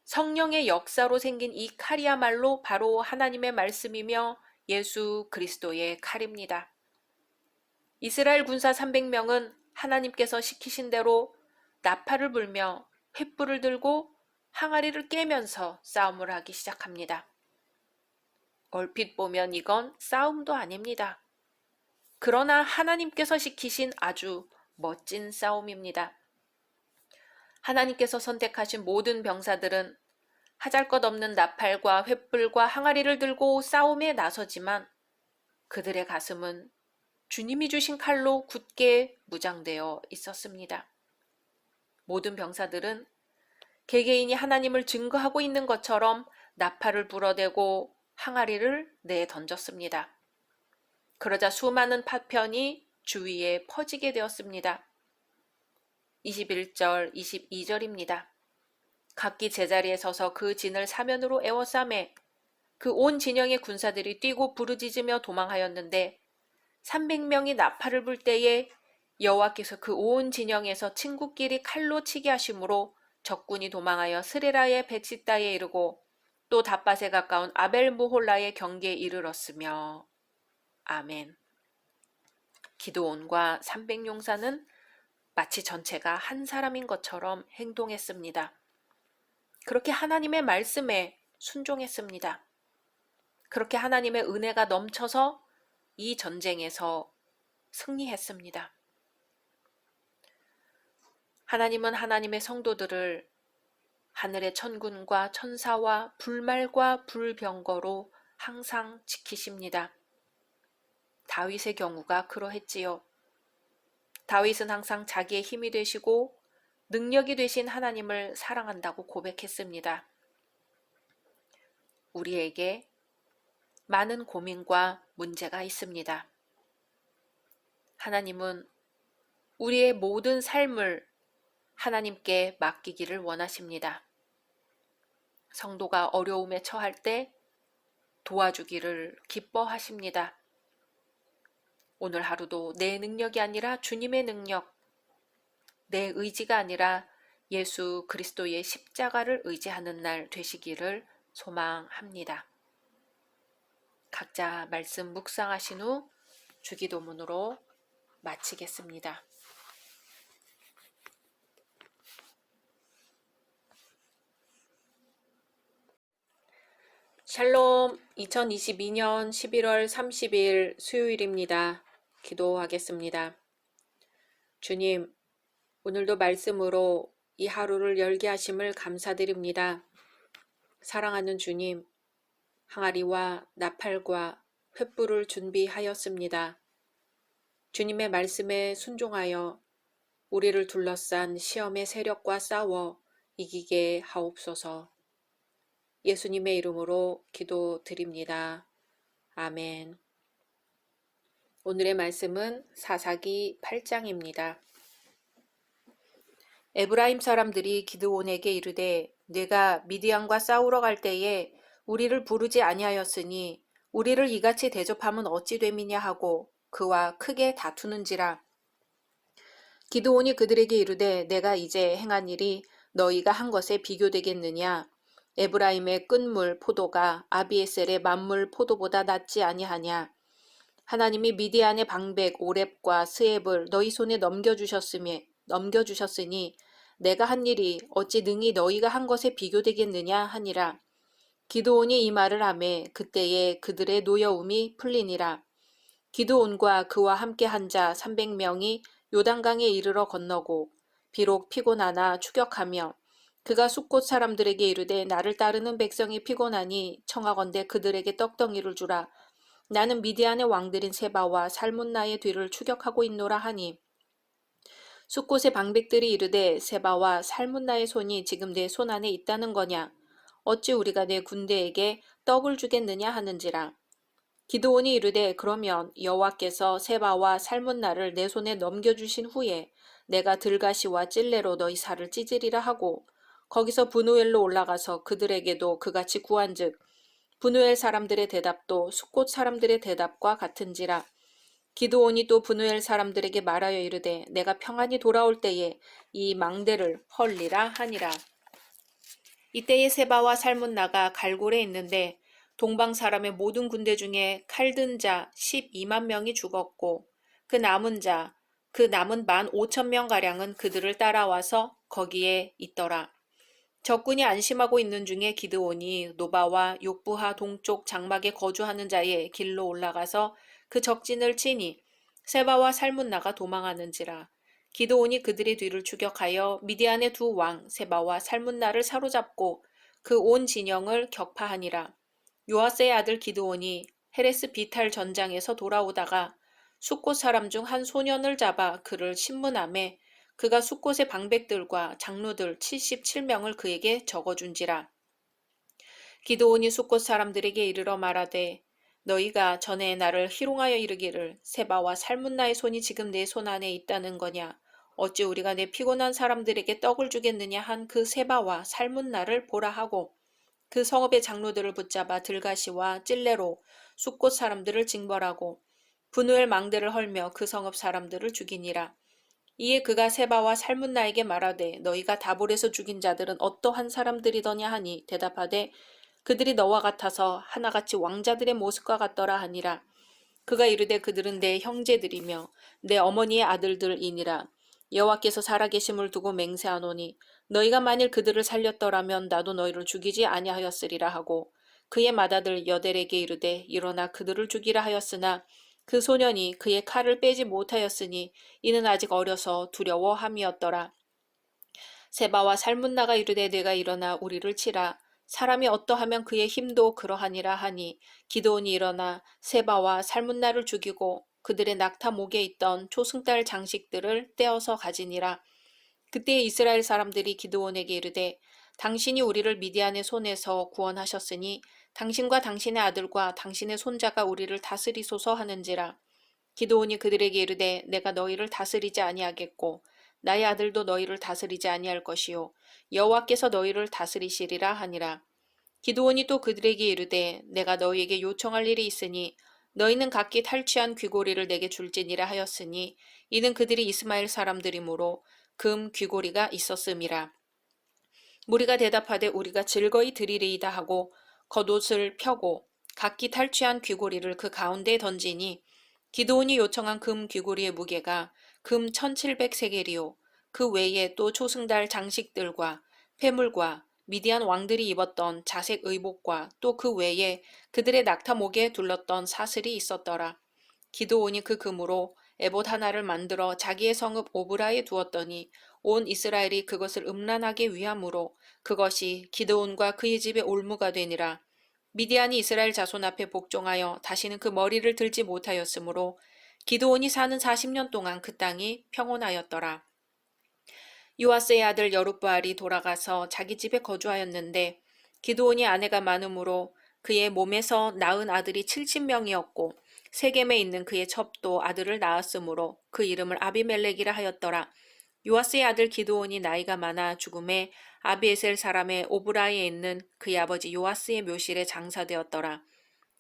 성령의 역사로 생긴 이 칼이야말로 바로 하나님의 말씀이며 예수 그리스도의 칼입니다. 이스라엘 군사 300명은 하나님께서 시키신 대로 나팔을 불며 횃불을 들고 항아리를 깨면서 싸움을 하기 시작합니다. 얼핏 보면 이건 싸움도 아닙니다. 그러나 하나님께서 시키신 아주 멋진 싸움입니다. 하나님께서 선택하신 모든 병사들은 하잘것없는 나팔과 횃불과 항아리를 들고 싸움에 나서지만 그들의 가슴은 주님이 주신 칼로 굳게 무장되어 있었습니다. 모든 병사들은 개개인이 하나님을 증거하고 있는 것처럼 나팔을 불어대고 항아리를 내던졌습니다. 그러자 수많은 파편이 주위에 퍼지게 되었습니다. 21절, 22절입니다. 각기 제자리에 서서 그 진을 사면으로 에워싸매 그 온 진영의 군사들이 뛰고 부르짖으며 도망하였는데 300명이 나팔을 불 때에 여호와께서 그 온 진영에서 친구끼리 칼로 치게 하심으로 적군이 도망하여 스레라의 벳시다에 이르고 또 닷밭에 가까운 아벨무홀라의 경계에 이르렀으며 아멘. 기드온과 300용사는 마치 전체가 한 사람인 것처럼 행동했습니다. 그렇게 하나님의 말씀에 순종했습니다. 그렇게 하나님의 은혜가 넘쳐서 이 전쟁에서 승리했습니다. 하나님은 하나님의 성도들을 하늘의 천군과 천사와 불말과 불병거로 항상 지키십니다. 다윗의 경우가 그러했지요. 다윗은 항상 자기의 힘이 되시고 능력이 되신 하나님을 사랑한다고 고백했습니다. 우리에게 많은 고민과 문제가 있습니다. 하나님은 우리의 모든 삶을 하나님께 맡기기를 원하십니다. 성도가 어려움에 처할 때 도와주기를 기뻐하십니다. 오늘 하루도 내 능력이 아니라 주님의 능력, 내 의지가 아니라 예수 그리스도의 십자가를 의지하는 날 되시기를 소망합니다. 각자 말씀 묵상하신 후 주기도문으로 마치겠습니다. 샬롬, 2022년 11월 30일 수요일입니다. 기도하겠습니다. 주님, 오늘도 말씀으로 이 하루를 열게 하심을 감사드립니다. 사랑하는 주님, 항아리와 나팔과 횃불을 준비하였습니다. 주님의 말씀에 순종하여 우리를 둘러싼 시험의 세력과 싸워 이기게 하옵소서. 예수님의 이름으로 기도드립니다. 아멘. 오늘의 말씀은 사사기 8장입니다. 에브라임 사람들이 기드온에게 이르되 내가 미디안과 싸우러 갈 때에 우리를 부르지 아니하였으니 우리를 이같이 대접함은 어찌 됨이냐 하고 그와 크게 다투는지라. 기드온이 그들에게 이르되 내가 이제 행한 일이 너희가 한 것에 비교되겠느냐. 에브라임의 끈물 포도가 아비에셀의 만물 포도보다 낫지 아니하냐. 하나님이 미디안의 방백 오렙과 스앱을 너희 손에 넘겨주셨으니 내가 한 일이 어찌 능히 너희가 한 것에 비교되겠느냐 하니라. 기드온이 이 말을 하매 그때에 그들의 노여움이 풀리니라. 기드온과 그와 함께 한 자 300명이 요단강에 이르러 건너고 비록 피곤하나 추격하며 그가 숫곳 사람들에게 이르되 나를 따르는 백성이 피곤하니 청하건대 그들에게 떡덩이를 주라. 나는 미디안의 왕들인 세바와 살문나의 뒤를 추격하고 있노라 하니 숫곳의 방백들이 이르되 세바와 살문나의 손이 지금 내 손 안에 있다는 거냐. 어찌 우리가 내 군대에게 떡을 주겠느냐 하는지라. 기드온이 이르되 그러면 여호와께서 세바와 살문나를 내 손에 넘겨주신 후에 내가 들가시와 찔레로 너희 살을 찢으리라 하고 거기서 브누엘로 올라가서 그들에게도 그같이 구한즉 브누엘 사람들의 대답도 숫곳 사람들의 대답과 같은지라. 기드온이 또 브누엘 사람들에게 말하여 이르되 내가 평안히 돌아올 때에 이 망대를 헐리라 하니라. 이때에 세바와 살문나가 갈골에 있는데 동방 사람의 모든 군대 중에 칼든 자 12만 명이 죽었고 그 남은 15,000명가량은 그들을 따라와서 거기에 있더라. 적군이 안심하고 있는 중에 기드온이 노바와 욕부하 동쪽 장막에 거주하는 자의 길로 올라가서 그 적진을 치니 세바와 살문나가 도망하는지라. 기드온이 그들의 뒤를 추격하여 미디안의 두 왕 세바와 살문나를 사로잡고 그 온 진영을 격파하니라. 요아스의 아들 기드온이 헤레스 비탈 전장에서 돌아오다가 숫곳 사람 중 한 소년을 잡아 그를 신문하매 그가 숫곳의 방백들과 장로들 77명을 그에게 적어준지라. 기드온이 숫곳 사람들에게 이르러 말하되 너희가 전에 나를 희롱하여 이르기를 세바와 살문나의 손이 지금 내 손 안에 있다는 거냐. 어찌 우리가 내 피곤한 사람들에게 떡을 주겠느냐 한 그 세바와 살문나를 보라 하고 그 성읍의 장로들을 붙잡아 들가시와 찔레로 숫곳 사람들을 징벌하고 브누엘 망대를 헐며 그 성읍 사람들을 죽이니라. 이에 그가 세바와 살문나에게 말하되 너희가 다볼에서 죽인 자들은 어떠한 사람들이더냐 하니 대답하되 그들이 너와 같아서 하나같이 왕자들의 모습과 같더라 하니라. 그가 이르되 그들은 내 형제들이며 내 어머니의 아들들이니라. 여호와께서 살아계심을 두고 맹세하노니 너희가 만일 그들을 살렸더라면 나도 너희를 죽이지 아니하였으리라 하고 그의 맏아들 여델에게 이르되 일어나 그들을 죽이라 하였으나 그 소년이 그의 칼을 빼지 못하였으니 이는 아직 어려서 두려워함이었더라. 세바와 살문나가 이르되 내가 일어나 우리를 치라. 사람이 어떠하면 그의 힘도 그러하니라 하니 기드온이 일어나 세바와 살문나를 죽이고 그들의 낙타 목에 있던 초승달 장식들을 떼어서 가지니라. 그때 이스라엘 사람들이 기드온에게 이르되 당신이 우리를 미디안의 손에서 구원하셨으니 당신과 당신의 아들과 당신의 손자가 우리를 다스리소서 하는지라. 기드온이 그들에게 이르되 내가 너희를 다스리지 아니하겠고 나의 아들도 너희를 다스리지 아니할 것이요 여호와께서 너희를 다스리시리라 하니라. 기드온이 또 그들에게 이르되 내가 너희에게 요청할 일이 있으니 너희는 각기 탈취한 귀고리를 내게 줄지니라 하였으니 이는 그들이 이스마엘 사람들이므로 금 귀고리가 있었음이라. 무리가 대답하되 우리가 즐거이 드리리이다 하고 겉옷을 펴고 각기 탈취한 귀고리를 그 가운데에 던지니 기드온이 요청한 금 귀고리의 무게가 금 1700세겔이요 그 외에 또 초승달 장식들과 폐물과 미디안 왕들이 입었던 자색 의복과 또 그 외에 그들의 낙타 목에 둘렀던 사슬이 있었더라. 기드온이 그 금으로 에봇 하나를 만들어 자기의 성읍 오브라에 두었더니 온 이스라엘이 그것을 음란하게 위함으로 그것이 기드온과 그의 집의 올무가 되니라. 미디안이 이스라엘 자손 앞에 복종하여 다시는 그 머리를 들지 못하였으므로 기드온이 사는 40년 동안 그 땅이 평온하였더라. 요아스의 아들 여룻바알이 돌아가서 자기 집에 거주하였는데 기드온이 아내가 많으므로 그의 몸에서 낳은 아들이 70명이었고 세겜에 있는 그의 첩도 아들을 낳았으므로 그 이름을 아비멜렉이라 하였더라. 요아스의 아들 기드온이 나이가 많아 죽음에 아비에셀 사람의 오브라에 있는 그의 아버지 요아스의 묘실에 장사되었더라.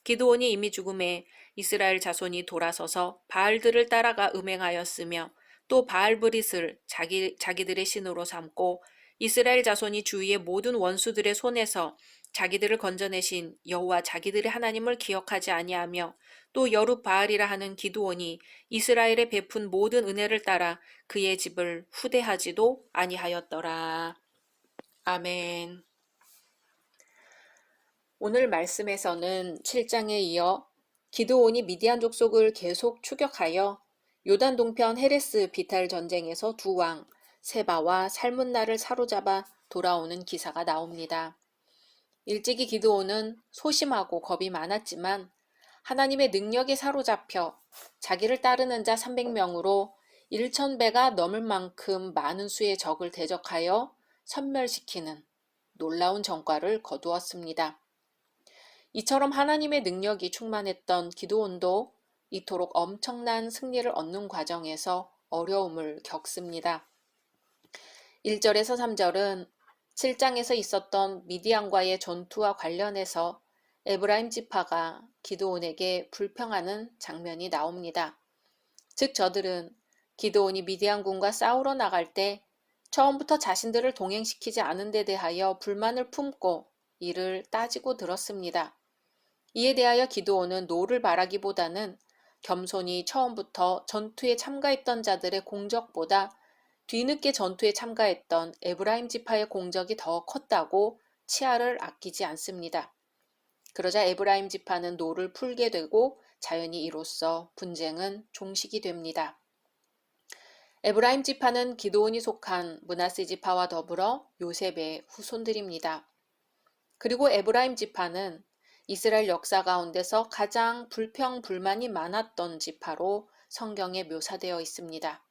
기드온이 이미 죽음에 이스라엘 자손이 돌아서서 바알들을 따라가 음행하였으며 또 바알브릿을 자기들의 신으로 삼고 이스라엘 자손이 주위의 모든 원수들의 손에서 자기들을 건져내신 여호와 자기들의 하나님을 기억하지 아니하며 또 여룻바알이라 하는 기드온이 이스라엘에 베푼 모든 은혜를 따라 그의 집을 후대하지도 아니하였더라. 아멘. 오늘 말씀에서는 7장에 이어 기드온이 미디안 족속을 계속 추격하여 요단 동편 헤레스 비탈 전쟁에서 두 왕 세바와 살문나를 사로잡아 돌아오는 기사가 나옵니다. 일찍이 기드온은 소심하고 겁이 많았지만 하나님의 능력에 사로잡혀 자기를 따르는 자 300명으로 1000배가 넘을 만큼 많은 수의 적을 대적하여 섬멸시키는 놀라운 전과를 거두었습니다. 이처럼 하나님의 능력이 충만했던 기드온도 이토록 엄청난 승리를 얻는 과정에서 어려움을 겪습니다. 1절에서 3절은 7장에서 있었던 미디안과의 전투와 관련해서 에브라임 지파가 기드온에게 불평하는 장면이 나옵니다. 즉 저들은 기드온이 미디안군과 싸우러 나갈 때 처음부터 자신들을 동행시키지 않은 데 대하여 불만을 품고 이를 따지고 들었습니다. 이에 대하여 기드온은 노를 바라기보다는 겸손히 처음부터 전투에 참가했던 자들의 공적보다 뒤늦게 전투에 참가했던 에브라임 지파의 공적이 더 컸다고 치아를 아끼지 않습니다. 그러자 에브라임 지파는 노를 풀게 되고 자연히 이로써 분쟁은 종식이 됩니다. 에브라임 지파는 기드온이 속한 므낫세 지파와 더불어 요셉의 후손들입니다. 그리고 에브라임 지파는 이스라엘 역사 가운데서 가장 불평불만이 많았던 지파로 성경에 묘사되어 있습니다.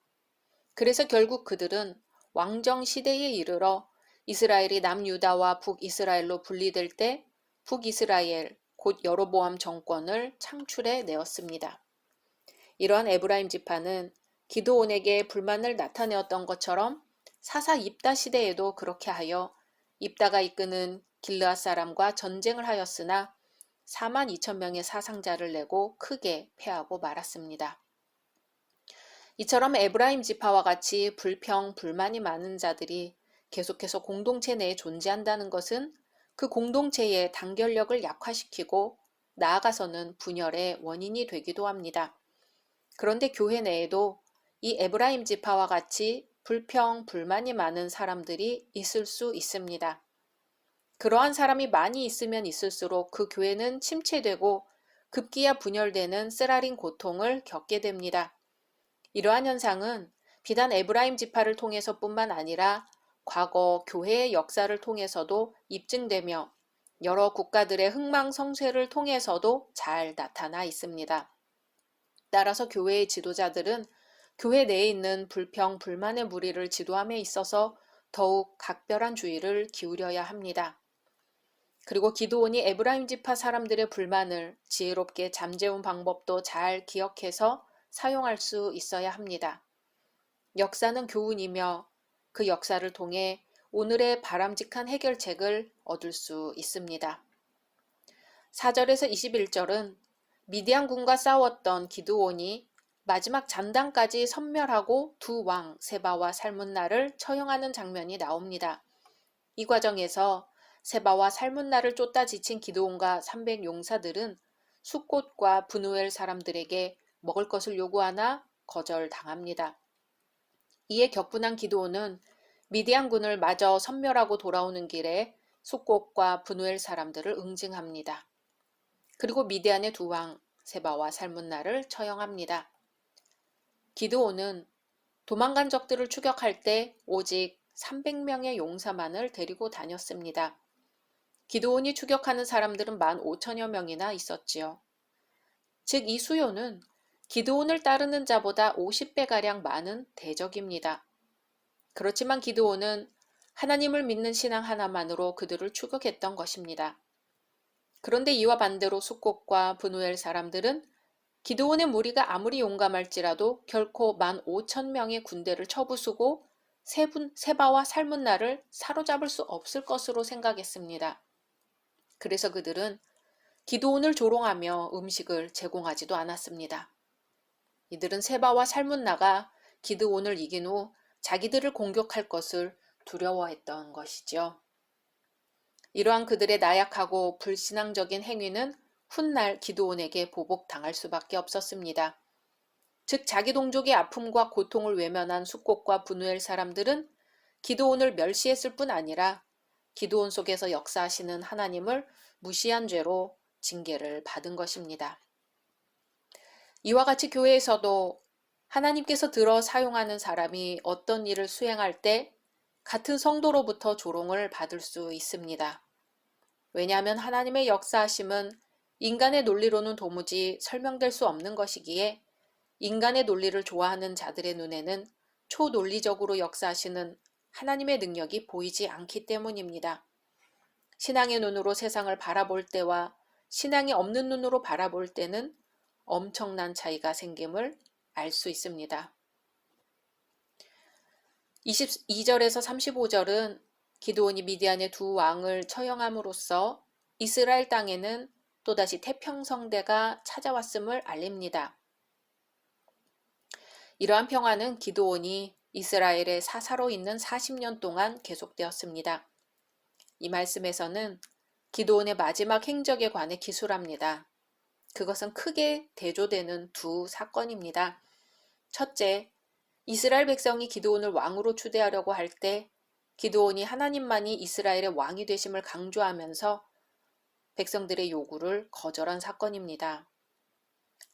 그래서 결국 그들은 왕정 시대에 이르러 이스라엘이 남유다와 북이스라엘로 분리될 때 북이스라엘 곧 여로보암 정권을 창출해 내었습니다. 이러한 에브라임 지파는 기드온에게 불만을 나타내었던 것처럼 사사 입다 시대에도 그렇게 하여 입다가 이끄는 길르앗 사람과 전쟁을 하였으나 42,000명의 사상자를 내고 크게 패하고 말았습니다. 이처럼 에브라임 지파와 같이 불평, 불만이 많은 자들이 계속해서 공동체 내에 존재한다는 것은 그 공동체의 단결력을 약화시키고 나아가서는 분열의 원인이 되기도 합니다. 그런데 교회 내에도 이 에브라임 지파와 같이 불평, 불만이 많은 사람들이 있을 수 있습니다. 그러한 사람이 많이 있으면 있을수록 그 교회는 침체되고 급기야 분열되는 쓰라린 고통을 겪게 됩니다. 이러한 현상은 비단 에브라임 지파를 통해서뿐만 아니라 과거 교회의 역사를 통해서도 입증되며 여러 국가들의 흥망성쇠를 통해서도 잘 나타나 있습니다. 따라서 교회의 지도자들은 교회 내에 있는 불평, 불만의 무리를 지도함에 있어서 더욱 각별한 주의를 기울여야 합니다. 그리고 기드온이 에브라임 지파 사람들의 불만을 지혜롭게 잠재운 방법도 잘 기억해서 사용할 수 있어야 합니다. 역사는 교훈이며 그 역사를 통해 오늘의 바람직한 해결책을 얻을 수 있습니다. 4절에서 21절은 미디안군과 싸웠던 기드온이 마지막 잔당까지 섬멸하고 두 왕 세바와 살문나를 처형하는 장면이 나옵니다. 이 과정에서 세바와 살문나를 쫓다 지친 기드온과 300 용사들은 숫곳과 브누엘 사람들에게 먹을 것을 요구하나 거절당합니다. 이에 격분한 기드온은 미디안군을 마저 섬멸하고 돌아오는 길에 숫곳과 브누엘 사람들을 응징합니다. 그리고 미디안의 두 왕 세바와 살문나를 처형합니다. 기드온은 도망간 적들을 추격할 때 오직 300명의 용사만을 데리고 다녔습니다. 기드온이 추격하는 사람들은 15,000여 명이나 있었지요. 즉 이 수요는 기드온을 따르는 자보다 50배가량 많은 대적입니다. 그렇지만 기드온은 하나님을 믿는 신앙 하나만으로 그들을 추격했던 것입니다. 그런데 이와 반대로 숫곳과 브누엘 사람들은 기드온의 무리가 아무리 용감할지라도 결코 15,000명의 군대를 쳐부수고 세바와 살문나를 사로잡을 수 없을 것으로 생각했습니다. 그래서 그들은 기드온을 조롱하며 음식을 제공하지도 않았습니다. 이들은 세바와 살문나가 기드온을 이긴 후 자기들을 공격할 것을 두려워했던 것이죠. 이러한 그들의 나약하고 불신앙적인 행위는 훗날 기드온에게 보복당할 수밖에 없었습니다. 즉 자기 동족의 아픔과 고통을 외면한 숫곳과 브누엘 사람들은 기드온을 멸시했을 뿐 아니라 기드온 속에서 역사하시는 하나님을 무시한 죄로 징계를 받은 것입니다. 이와 같이 교회에서도 하나님께서 들어 사용하는 사람이 어떤 일을 수행할 때 같은 성도로부터 조롱을 받을 수 있습니다. 왜냐하면 하나님의 역사하심은 인간의 논리로는 도무지 설명될 수 없는 것이기에 인간의 논리를 좋아하는 자들의 눈에는 초논리적으로 역사하시는 하나님의 능력이 보이지 않기 때문입니다. 신앙의 눈으로 세상을 바라볼 때와 신앙이 없는 눈으로 바라볼 때는 엄청난 차이가 생김을 알 수 있습니다. 22절에서 35절은 기드온이 미디안의 두 왕을 처형함으로써 이스라엘 땅에는 또다시 태평성대가 찾아왔음을 알립니다. 이러한 평화는 기드온이 이스라엘의 사사로 있는 40년 동안 계속되었습니다. 이 말씀에서는 기드온의 마지막 행적에 관해 기술합니다. 그것은 크게 대조되는 두 사건입니다. 첫째, 이스라엘 백성이 기드온을 왕으로 추대하려고 할 때 기드온이 하나님만이 이스라엘의 왕이 되심을 강조하면서 백성들의 요구를 거절한 사건입니다.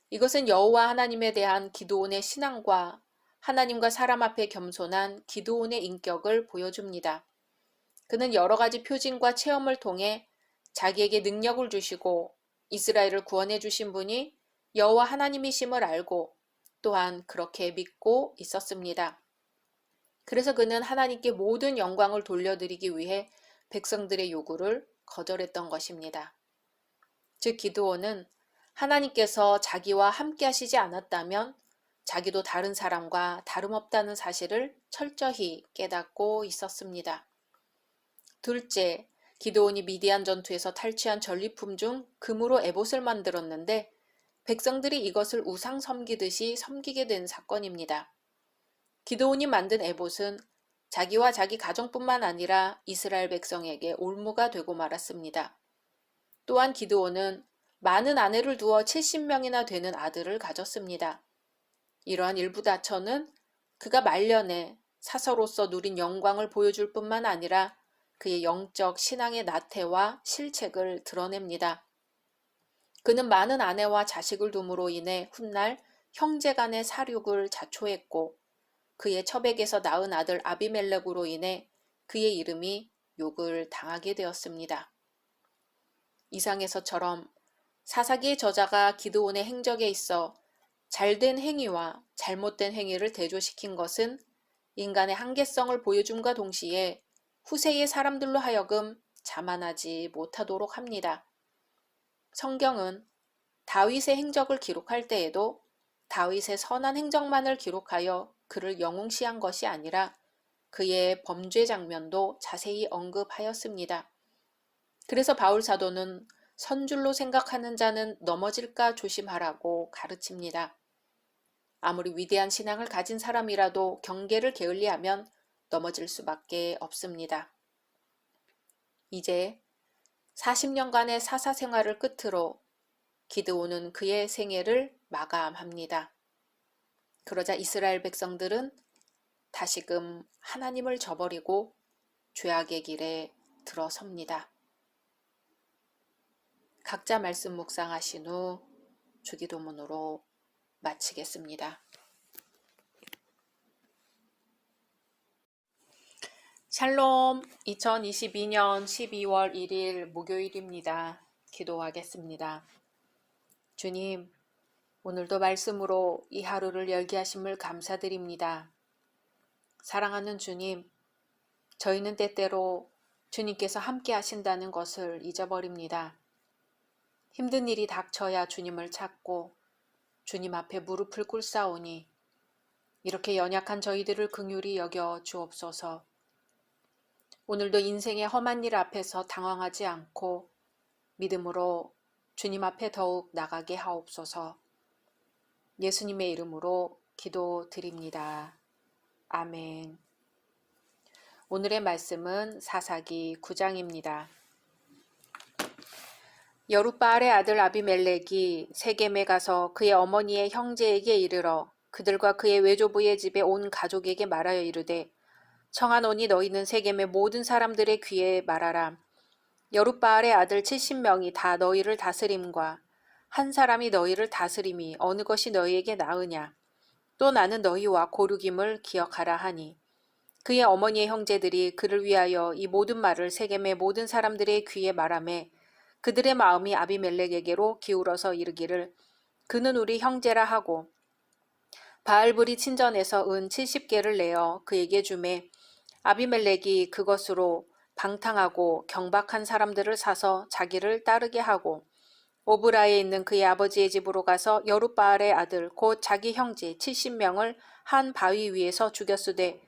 이것은 여호와 하나님에 대한 기드온의 신앙과 하나님과 사람 앞에 겸손한 기드온의 인격을 보여줍니다. 그는 여러 가지 표징과 체험을 통해 자기에게 능력을 주시고 이스라엘을 구원해 주신 분이 여호와 하나님이심을 알고 또한 그렇게 믿고 있었습니다. 그래서 그는 하나님께 모든 영광을 돌려드리기 위해 백성들의 요구를 거절했던 것입니다. 즉 기드온은 하나님께서 자기와 함께 하시지 않았다면 자기도 다른 사람과 다름없다는 사실을 철저히 깨닫고 있었습니다. 둘째, 기드온이 미디안 전투에서 탈취한 전리품 중 금으로 에봇을 만들었는데 백성들이 이것을 우상 섬기듯이 섬기게 된 사건입니다. 기드온이 만든 에봇은 자기와 자기 가정뿐만 아니라 이스라엘 백성에게 올무가 되고 말았습니다. 또한 기드온은 많은 아내를 두어 70명이나 되는 아들을 가졌습니다. 이러한 일부다처는 그가 말년에 사서로서 누린 영광을 보여줄 뿐만 아니라 그의 영적 신앙의 나태와 실책을 드러냅니다. 그는 많은 아내와 자식을 둠으로 인해 훗날 형제 간의 사륙을 자초했고 그의 처백에서 낳은 아들 아비멜렉으로 인해 그의 이름이 욕을 당하게 되었습니다. 이상에서처럼 사사기의 저자가 기드온의 행적에 있어 잘된 행위와 잘못된 행위를 대조시킨 것은 인간의 한계성을 보여줌과 동시에 후세의 사람들로 하여금 자만하지 못하도록 합니다. 성경은 다윗의 행적을 기록할 때에도 다윗의 선한 행적만을 기록하여 그를 영웅시한 것이 아니라 그의 범죄 장면도 자세히 언급하였습니다. 그래서 바울 사도는 선줄로 생각하는 자는 넘어질까 조심하라고 가르칩니다. 아무리 위대한 신앙을 가진 사람이라도 경계를 게을리하면 넘어질 수밖에 없습니다. 이제 40년간의 사사 생활을 끝으로 기드온은 그의 생애를 마감합니다. 그러자 이스라엘 백성들은 다시금 하나님을 저버리고 죄악의 길에 들어섭니다. 각자 말씀 묵상하신 후 주기도문으로 마치겠습니다. 샬롬, 2022년 12월 1일 목요일입니다. 기도하겠습니다. 주님, 오늘도 말씀으로 이 하루를 열게 하심을 감사드립니다. 사랑하는 주님, 저희는 때때로 주님께서 함께 하신다는 것을 잊어버립니다. 힘든 일이 닥쳐야 주님을 찾고 주님 앞에 무릎을 꿇사오니 이렇게 연약한 저희들을 긍휼히 여겨 주옵소서. 오늘도 인생의 험한 일 앞에서 당황하지 않고 믿음으로 주님 앞에 더욱 나가게 하옵소서. 예수님의 이름으로 기도드립니다. 아멘. 오늘의 말씀은 사사기 9장입니다. 여룻바알의 아들 아비멜렉이 세겜에 가서 그의 어머니의 형제에게 이르러 그들과 그의 외조부의 집에 온 가족에게 말하여 이르되 청하노니 너희는 세겜의 모든 사람들의 귀에 말하라. 여룻바알의 아들 70명이 다 너희를 다스림과 한 사람이 너희를 다스림이 어느 것이 너희에게 나으냐. 또 나는 너희와 고르김을 기억하라 하니 그의 어머니의 형제들이 그를 위하여 이 모든 말을 세겜의 모든 사람들의 귀에 말하매 그들의 마음이 아비멜렉에게로 기울어서 이르기를 그는 우리 형제라 하고 바알불이 친전에서 은 70개를 내어 그에게 주매 아비멜렉이 그것으로 방탕하고 경박한 사람들을 사서 자기를 따르게 하고 오브라에 있는 그의 아버지의 집으로 가서 여룻바알의 아들 곧 자기 형제 70명을 한 바위 위에서 죽였으되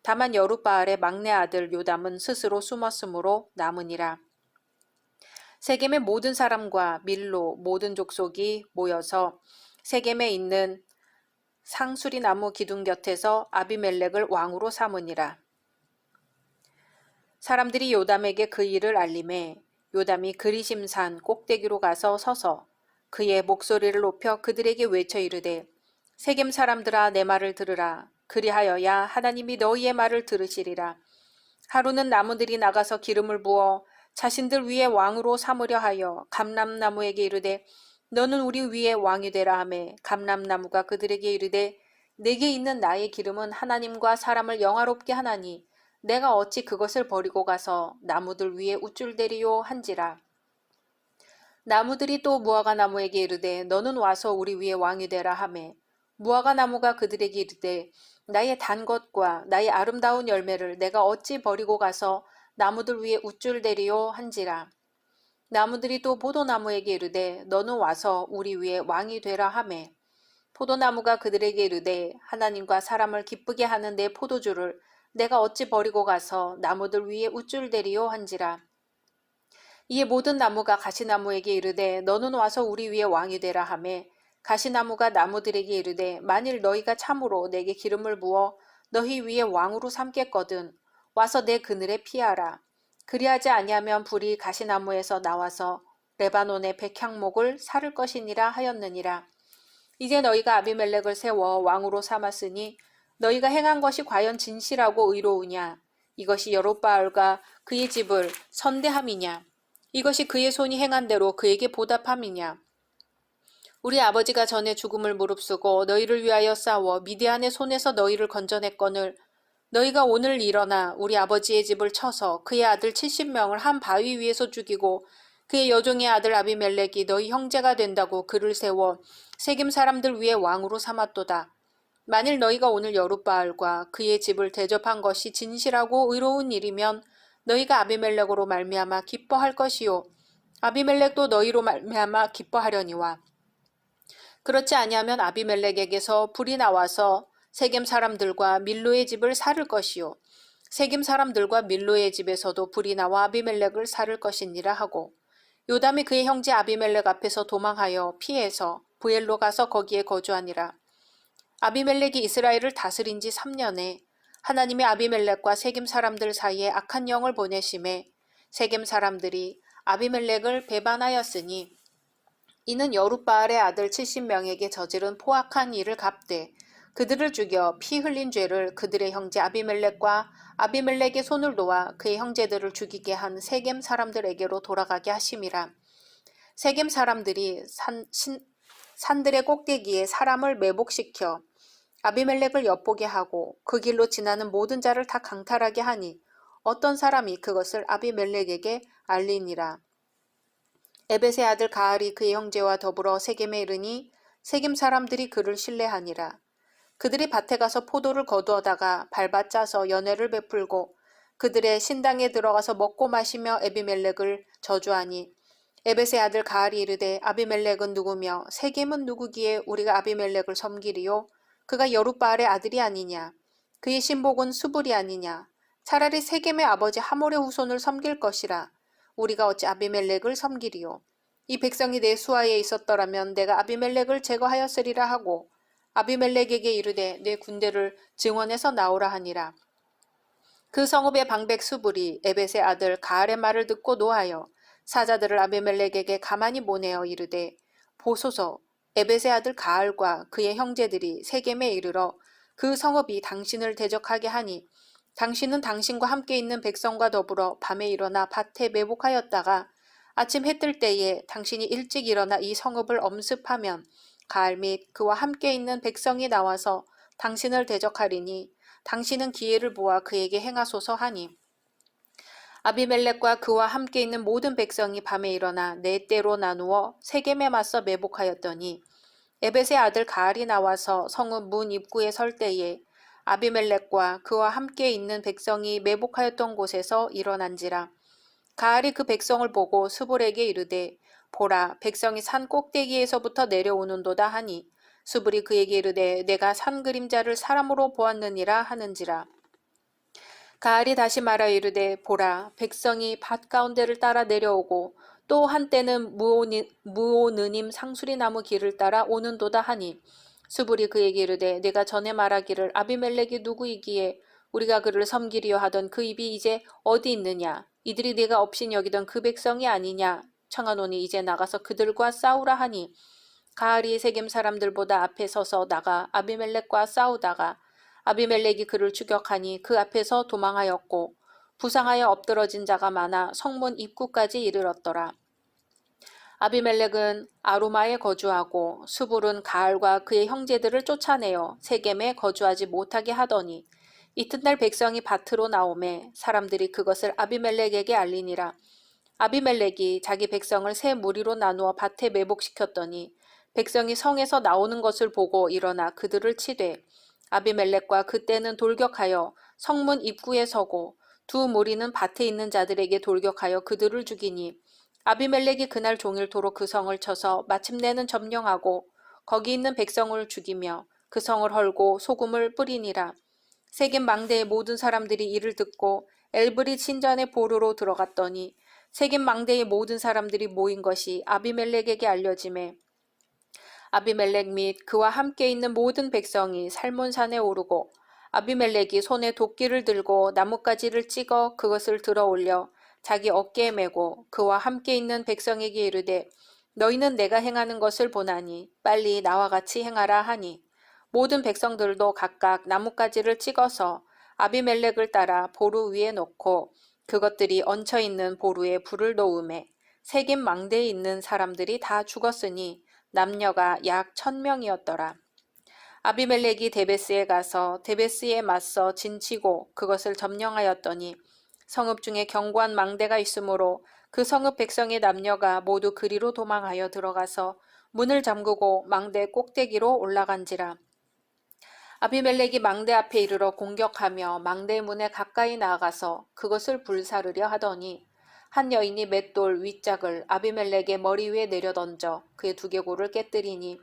다만 여룻바알의 막내 아들 요담은 스스로 숨었으므로 남으니라. 세겜의 모든 사람과 밀로 모든 족속이 모여서 세겜에 있는 상수리 나무 기둥 곁에서 아비멜렉을 왕으로 삼으니라. 사람들이 요담에게 그 일을 알림해 요담이 그리심산 꼭대기로 가서 서서 그의 목소리를 높여 그들에게 외쳐 이르되 세겜 사람들아 내 말을 들으라. 그리하여야 하나님이 너희의 말을 들으시리라. 하루는 나무들이 나가서 기름을 부어 자신들 위에 왕으로 삼으려 하여 감람나무에게 이르되 너는 우리 위에 왕이 되라 하매 감람나무가 그들에게 이르되 내게 있는 나의 기름은 하나님과 사람을 영화롭게 하나니 내가 어찌 그것을 버리고 가서 나무들 위에 우쭐대리요 한지라. 나무들이 또 무화과 나무에게 이르되 너는 와서 우리 위에 왕이 되라 하매 무화과 나무가 그들에게 이르되 나의 단 것과 나의 아름다운 열매를 내가 어찌 버리고 가서 나무들 위에 우쭐대리요 한지라. 나무들이 또 포도나무에게 이르되 너는 와서 우리 위에 왕이 되라 하매 포도나무가 그들에게 이르되 하나님과 사람을 기쁘게 하는 내 포도주를 내가 어찌 버리고 가서 나무들 위에 우쭐대리요 한지라. 이에 모든 나무가 가시나무에게 이르되 너는 와서 우리 위에 왕이 되라 하매 가시나무가 나무들에게 이르되 만일 너희가 참으로 내게 기름을 부어 너희 위에 왕으로 삼겠거든 와서 내 그늘에 피하라. 그리하지 아니하면 불이 가시나무에서 나와서 레바논의 백향목을 사를 것이니라 하였느니라. 이제 너희가 아비멜렉을 세워 왕으로 삼았으니 너희가 행한 것이 과연 진실하고 의로우냐. 이것이 여룻바알과 그의 집을 선대함이냐. 이것이 그의 손이 행한 대로 그에게 보답함이냐. 우리 아버지가 전에 죽음을 무릅쓰고 너희를 위하여 싸워 미디안의 손에서 너희를 건져냈거늘 너희가 오늘 일어나 우리 아버지의 집을 쳐서 그의 아들 70명을 한 바위 위에서 죽이고 그의 여종의 아들 아비멜렉이 너희 형제가 된다고 그를 세워 세겜 사람들 위에 왕으로 삼았도다. 만일 너희가 오늘 여룻바알과 그의 집을 대접한 것이 진실하고 의로운 일이면 너희가 아비멜렉으로 말미암아 기뻐할 것이요 아비멜렉도 너희로 말미암아 기뻐하려니와 그렇지 아니하면 아비멜렉에게서 불이 나와서 세겜 사람들과 밀로의 집을 살을 것이요 세겜 사람들과 밀로의 집에서도 불이 나와 아비멜렉을 살을 것이니라 하고 요담이 그의 형제 아비멜렉 앞에서 도망하여 피해서 부엘로 가서 거기에 거주하니라. 아비멜렉이 이스라엘을 다스린 지 3년에 하나님이 아비멜렉과 세겜 사람들 사이에 악한 영을 보내심에 세겜 사람들이 아비멜렉을 배반하였으니 이는 여룻바알의 아들 70명에게 저지른 포악한 일을 갚되 그들을 죽여 피 흘린 죄를 그들의 형제 아비멜렉과 아비멜렉의 손을 놓아 그의 형제들을 죽이게 한 세겜 사람들에게로 돌아가게 하심이라. 세겜 사람들이 산들의 꼭대기에 사람을 매복시켜 아비멜렉을 엿보게 하고 그 길로 지나는 모든 자를 다 강탈하게 하니 어떤 사람이 그것을 아비멜렉에게 알리니라. 에벳의 아들 가알이 그의 형제와 더불어 세겜에 이르니 세겜 사람들이 그를 신뢰하니라. 그들이 밭에 가서 포도를 거두어다가 밟아 짜서 연회를 베풀고 그들의 신당에 들어가서 먹고 마시며 아비멜렉을 저주하니 에벳의 아들 가알이 이르되 아비멜렉은 누구며 세겜은 누구기에 우리가 아비멜렉을 섬기리요 그가 여룻바알의 아들이 아니냐 그의 신복은 수불이 아니냐 차라리 세겜의 아버지 하몰의 후손을 섬길 것이라 우리가 어찌 아비멜렉을 섬기리요 이 백성이 내 수하에 있었더라면 내가 아비멜렉을 제거하였으리라 하고 아비멜렉에게 이르되 내 군대를 증원해서 나오라 하니라. 그 성읍의 방백 수불이 에벳의 아들 가알의 말을 듣고 노하여 사자들을 아비멜렉에게 가만히 보내어 이르되 보소서 에벳의 아들 가알과 그의 형제들이 세겜에 이르러 그 성읍이 당신을 대적하게 하니 당신은 당신과 함께 있는 백성과 더불어 밤에 일어나 밭에 매복하였다가 아침 해 뜰 때에 당신이 일찍 일어나 이 성읍을 엄습하면 가알 및 그와 함께 있는 백성이 나와서 당신을 대적하리니 당신은 기회를 보아 그에게 행하소서 하니 아비멜렉과 그와 함께 있는 모든 백성이 밤에 일어나 네 때로 나누어 세겜에 맞서 매복하였더니 에벳의 아들 가알이 나와서 성읍 문 입구에 설 때에 아비멜렉과 그와 함께 있는 백성이 매복하였던 곳에서 일어난지라. 가알이 그 백성을 보고 수불에게 이르되 보라 백성이 산 꼭대기에서부터 내려오는도다 하니 수불이 그에게 이르되 내가 산 그림자를 사람으로 보았느니라 하는지라. 가알이 다시 말하여 이르되 보라 백성이 밭 가운데를 따라 내려오고 또 한때는 무오느님 상수리나무 길을 따라 오는도다 하니 수불이 그에게 이르되 내가 전에 말하기를 아비멜렉이 누구이기에 우리가 그를 섬기려 하던 그 입이 이제 어디 있느냐 이들이 네가 업신 여기던 그 백성이 아니냐 청하노니 이제 나가서 그들과 싸우라 하니 가알이 세겜 사람들보다 앞에 서서 나가 아비멜렉과 싸우다가 아비멜렉이 그를 추격하니 그 앞에서 도망하였고 부상하여 엎드러진 자가 많아 성문 입구까지 이르렀더라. 아비멜렉은 아루마에 거주하고 수불은 가알과 그의 형제들을 쫓아내어 세겜에 거주하지 못하게 하더니 이튿날 백성이 밭으로 나오매 사람들이 그것을 아비멜렉에게 알리니라. 아비멜렉이 자기 백성을 세 무리로 나누어 밭에 매복시켰더니 백성이 성에서 나오는 것을 보고 일어나 그들을 치되 아비멜렉과 그때는 돌격하여 성문 입구에 서고 두 무리는 밭에 있는 자들에게 돌격하여 그들을 죽이니 아비멜렉이 그날 종일토록 그 성을 쳐서 마침내는 점령하고 거기 있는 백성을 죽이며 그 성을 헐고 소금을 뿌리니라. 세겜 망대의 모든 사람들이 이를 듣고 엘브릿 신전의 보루로 들어갔더니 세겜 망대의 모든 사람들이 모인 것이 아비멜렉에게 알려지매 아비멜렉 및 그와 함께 있는 모든 백성이 살몬산에 오르고 아비멜렉이 손에 도끼를 들고 나뭇가지를 찍어 그것을 들어 올려 자기 어깨에 메고 그와 함께 있는 백성에게 이르되 너희는 내가 행하는 것을 보나니 빨리 나와 같이 행하라 하니 모든 백성들도 각각 나뭇가지를 찍어서 아비멜렉을 따라 보루 위에 놓고 그것들이 얹혀있는 보루에 불을 놓음에 세겜 망대에 있는 사람들이 다 죽었으니 남녀가 약 1000명이었더라. 아비멜렉이 데베스에 가서 데베스에 맞서 진치고 그것을 점령하였더니 성읍 중에 견고한 망대가 있으므로 그 성읍 백성의 남녀가 모두 그리로 도망하여 들어가서 문을 잠그고 망대 꼭대기로 올라간지라. 아비멜렉이 망대 앞에 이르러 공격하며 망대 문에 가까이 나아가서 그것을 불사르려 하더니 한 여인이 맷돌 윗짝을 아비멜렉의 머리 위에 내려던져 그의 두개골을 깨뜨리니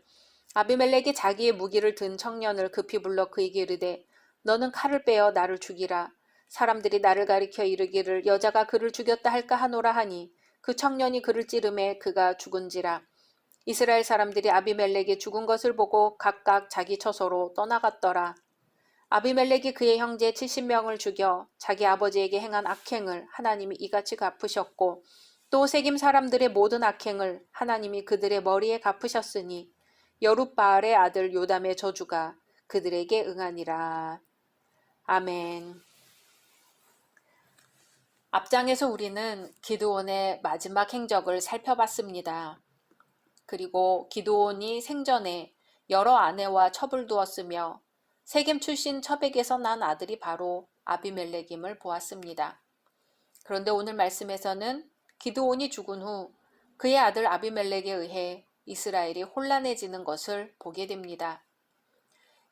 아비멜렉이 자기의 무기를 든 청년을 급히 불러 그에게 이르되 너는 칼을 빼어 나를 죽이라. 사람들이 나를 가리켜 이르기를 여자가 그를 죽였다 할까 하노라 하니 그 청년이 그를 찌르매 그가 죽은지라. 이스라엘 사람들이 아비멜렉이 죽은 것을 보고 각각 자기 처소로 떠나갔더라. 아비멜렉이 그의 형제 70명을 죽여 자기 아버지에게 행한 악행을 하나님이 이같이 갚으셨고 또 세겜 사람들의 모든 악행을 하나님이 그들의 머리에 갚으셨으니 여룻바알의 아들 요담의 저주가 그들에게 응하니라. 아멘. 앞장에서 우리는 기드온의 마지막 행적을 살펴봤습니다. 그리고 기드온이 생전에 여러 아내와 첩을 두었으며 세겜 출신 첩에게서 난 아들이 바로 아비멜렉임을 보았습니다. 그런데 오늘 말씀에서는 기드온이 죽은 후 그의 아들 아비멜렉에 의해 이스라엘이 혼란해지는 것을 보게 됩니다.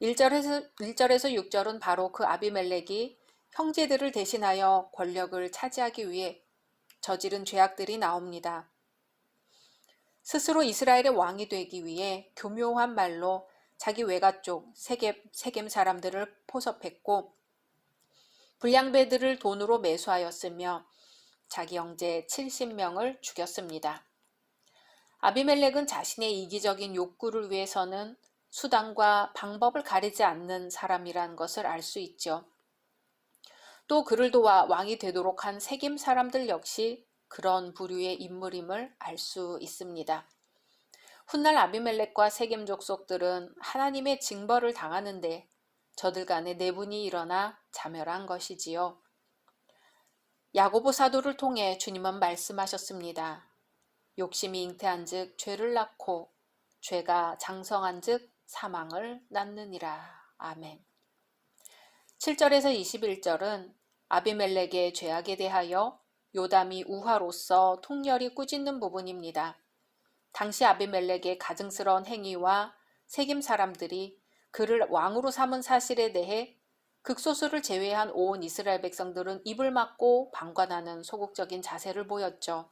1절에서 6절은 바로 그 아비멜렉이 형제들을 대신하여 권력을 차지하기 위해 저지른 죄악들이 나옵니다. 스스로 이스라엘의 왕이 되기 위해 교묘한 말로 자기 외가 쪽 세겜 사람들을 포섭했고 불량배들을 돈으로 매수하였으며 자기 형제 70명을 죽였습니다. 아비멜렉은 자신의 이기적인 욕구를 위해서는 수단과 방법을 가리지 않는 사람이란 것을 알 수 있죠. 또 그를 도와 왕이 되도록 한 세겜 사람들 역시 그런 부류의 인물임을 알 수 있습니다. 훗날 아비멜렉과 세겜 족속들은 하나님의 징벌을 당하는데 저들 간에 내분이 일어나 자멸한 것이지요. 야고보 사도를 통해 주님은 말씀하셨습니다. 욕심이 잉태한즉 죄를 낳고 죄가 장성한즉 사망을 낳느니라. 아멘. 7절에서 21절은 아비멜렉의 죄악에 대하여 요담이 우화로서 통렬히 꾸짖는 부분입니다. 당시 아비멜렉의 가증스러운 행위와 세겜 사람들이 그를 왕으로 삼은 사실에 대해 극소수를 제외한 온 이스라엘 백성들은 입을 막고 방관하는 소극적인 자세를 보였죠.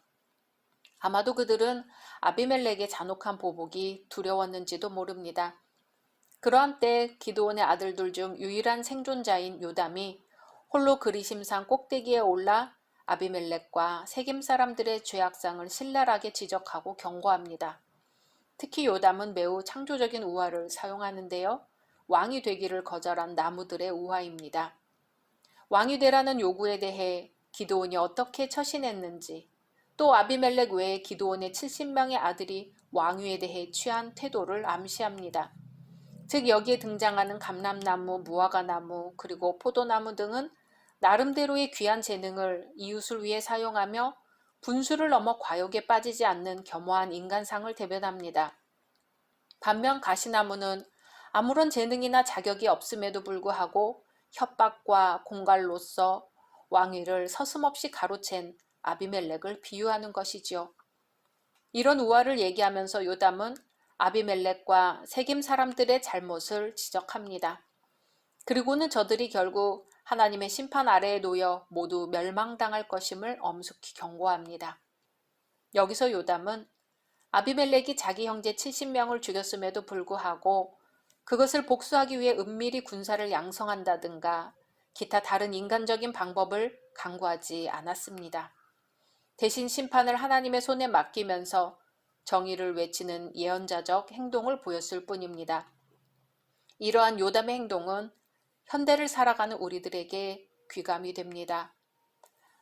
아마도 그들은 아비멜렉의 잔혹한 보복이 두려웠는지도 모릅니다. 그러한 때 기드온의 아들들 중 유일한 생존자인 요담이 홀로 그리심산 꼭대기에 올라 아비멜렉과 세겜 사람들의 죄악상을 신랄하게 지적하고 경고합니다. 특히 요담은 매우 창조적인 우화를 사용하는데요. 왕이 되기를 거절한 나무들의 우화입니다. 왕이 되라는 요구에 대해 기드온이 어떻게 처신했는지, 또 아비멜렉 외에 기드온의 70명의 아들이 왕위에 대해 취한 태도를 암시합니다. 즉 여기에 등장하는 감람나무, 무화과나무, 그리고 포도나무 등은 나름대로의 귀한 재능을 이웃을 위해 사용하며 분수를 넘어 과욕에 빠지지 않는 겸허한 인간상을 대변합니다. 반면 가시나무는 아무런 재능이나 자격이 없음에도 불구하고 협박과 공갈로서 왕위를 서슴없이 가로챈 아비멜렉을 비유하는 것이지요. 이런 우화를 얘기하면서 요담은 아비멜렉과 세겜 사람들의 잘못을 지적합니다. 그리고는 저들이 결국 하나님의 심판 아래에 놓여 모두 멸망당할 것임을 엄숙히 경고합니다. 여기서 요담은 아비멜렉이 자기 형제 70명을 죽였음에도 불구하고 그것을 복수하기 위해 은밀히 군사를 양성한다든가 기타 다른 인간적인 방법을 강구하지 않았습니다. 대신 심판을 하나님의 손에 맡기면서 정의를 외치는 예언자적 행동을 보였을 뿐입니다. 이러한 요담의 행동은 현대를 살아가는 우리들에게 귀감이 됩니다.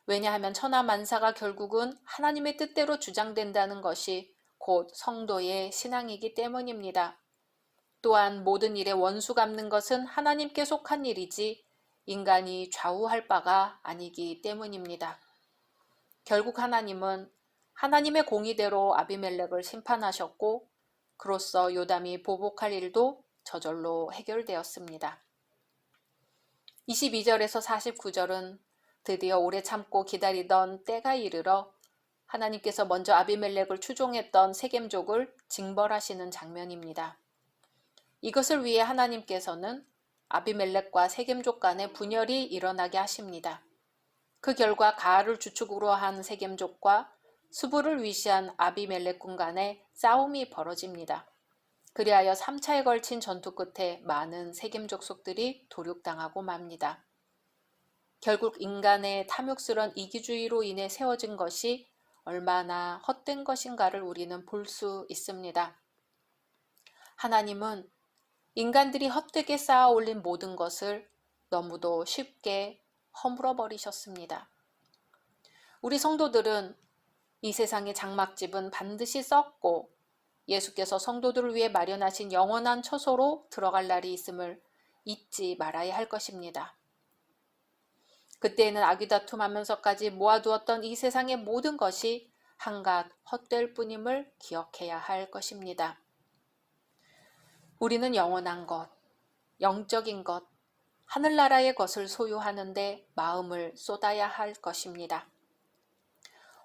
왜냐하면 천하만사가 결국은 하나님의 뜻대로 주장된다는 것이 곧 성도의 신앙이기 때문입니다. 또한 모든 일에 원수 갚는 것은 하나님께 속한 일이지 인간이 좌우할 바가 아니기 때문입니다. 결국 하나님은 하나님의 공의대로 아비멜렉을 심판하셨고 그로써 요담이 보복할 일도 저절로 해결되었습니다. 22절에서 49절은 드디어 오래 참고 기다리던 때가 이르러 하나님께서 먼저 아비멜렉을 추종했던 세겜족을 징벌하시는 장면입니다. 이것을 위해 하나님께서는 아비멜렉과 세겜족 간에 분열이 일어나게 하십니다. 그 결과 가알을 주축으로 한 세겜족과 수부를 위시한 아비멜렉군 간에 싸움이 벌어집니다. 그리하여 3차에 걸친 전투 끝에 많은 세겜족 속들이 도륙당하고 맙니다. 결국 인간의 탐욕스런 이기주의로 인해 세워진 것이 얼마나 헛된 것인가를 우리는 볼 수 있습니다. 하나님은 인간들이 헛되게 쌓아 올린 모든 것을 너무도 쉽게 허물어 버리셨습니다. 우리 성도들은 이 세상의 장막집은 반드시 썩고 예수께서 성도들을 위해 마련하신 영원한 처소로 들어갈 날이 있음을 잊지 말아야 할 것입니다. 그때에는 아귀다툼하면서까지 모아두었던 이 세상의 모든 것이 한갓 헛될 뿐임을 기억해야 할 것입니다. 우리는 영원한 것, 영적인 것, 하늘나라의 것을 소유하는데 마음을 쏟아야 할 것입니다.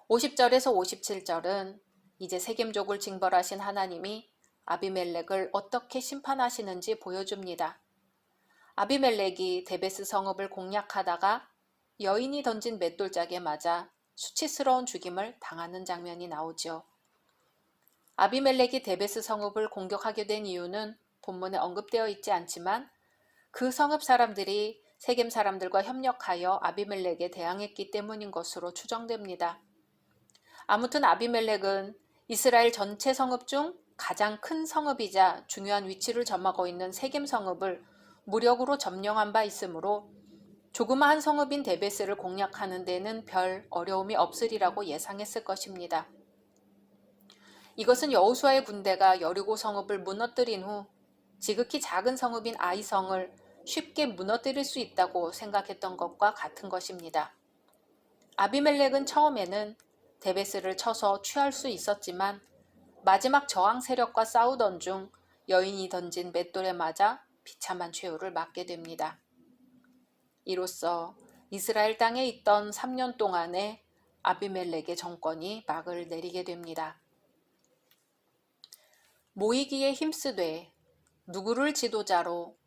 50절에서 57절은 이제 세겜족을 징벌하신 하나님이 아비멜렉을 어떻게 심판하시는지 보여줍니다. 아비멜렉이 데베스 성읍을 공략하다가 여인이 던진 맷돌짝에 맞아 수치스러운 죽임을 당하는 장면이 나오죠. 아비멜렉이 데베스 성읍을 공격하게 된 이유는 본문에 언급되어 있지 않지만 그 성읍 사람들이 세겜 사람들과 협력하여 아비멜렉에 대항했기 때문인 것으로 추정됩니다. 아무튼 아비멜렉은 이스라엘 전체 성읍 중 가장 큰 성읍이자 중요한 위치를 점하고 있는 세겜 성읍을 무력으로 점령한 바 있으므로 조그마한 성읍인 데베스를 공략하는 데는 별 어려움이 없으리라고 예상했을 것입니다. 이것은 여호수아의 군대가 여리고 성읍을 무너뜨린 후 지극히 작은 성읍인 아이성을 쉽게 무너뜨릴 수 있다고 생각했던 것과 같은 것입니다. 아비멜렉은 처음에는 데베스를 쳐서 취할 수 있었지만 마지막 저항 세력과 싸우던 중 여인이 던진 맷돌에 맞아 비참한 최후를 맞게 됩니다. 이로써 이스라엘 땅에 있던 3년 동안의 아비멜렉의 정권이 막을 내리게 됩니다. 모이기에 힘쓰되 누구를 지도자로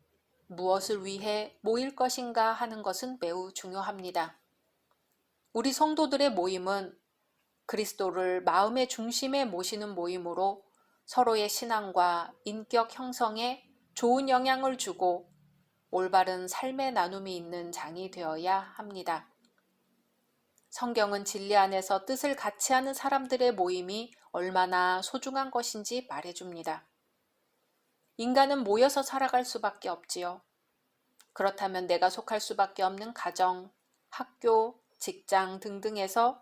무엇을 위해 모일 것인가 하는 것은 매우 중요합니다. 우리 성도들의 모임은 그리스도를 마음의 중심에 모시는 모임으로 서로의 신앙과 인격 형성에 좋은 영향을 주고 올바른 삶의 나눔이 있는 장이 되어야 합니다. 성경은 진리 안에서 뜻을 같이 하는 사람들의 모임이 얼마나 소중한 것인지 말해줍니다. 인간은 모여서 살아갈 수밖에 없지요. 그렇다면 내가 속할 수밖에 없는 가정, 학교, 직장 등등에서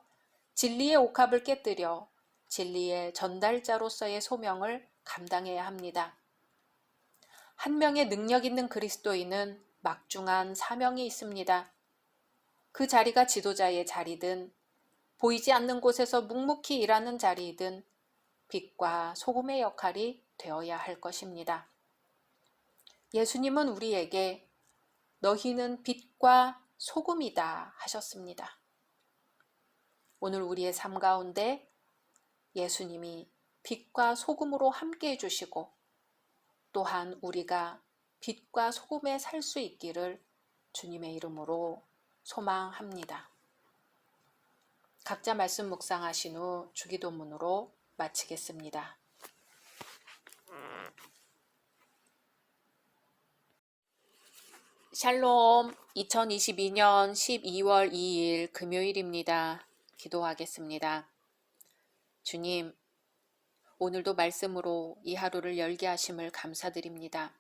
진리의 옥합을 깨뜨려 진리의 전달자로서의 소명을 감당해야 합니다. 한 명의 능력 있는 그리스도인은 막중한 사명이 있습니다. 그 자리가 지도자의 자리든 보이지 않는 곳에서 묵묵히 일하는 자리이든 빛과 소금의 역할이 되어야 할 것입니다. 예수님은 우리에게 너희는 빛과 소금이다 하셨습니다. 오늘 우리의 삶 가운데 예수님이 빛과 소금으로 함께 해주시고 또한 우리가 빛과 소금에 살 수 있기를 주님의 이름으로 소망합니다. 각자 말씀 묵상하신 후 주기도문으로 마치겠습니다. 샬롬, 2022년 12월 2일 금요일입니다. 기도하겠습니다. 주님, 오늘도 말씀으로 이 하루를 열게 하심을 감사드립니다.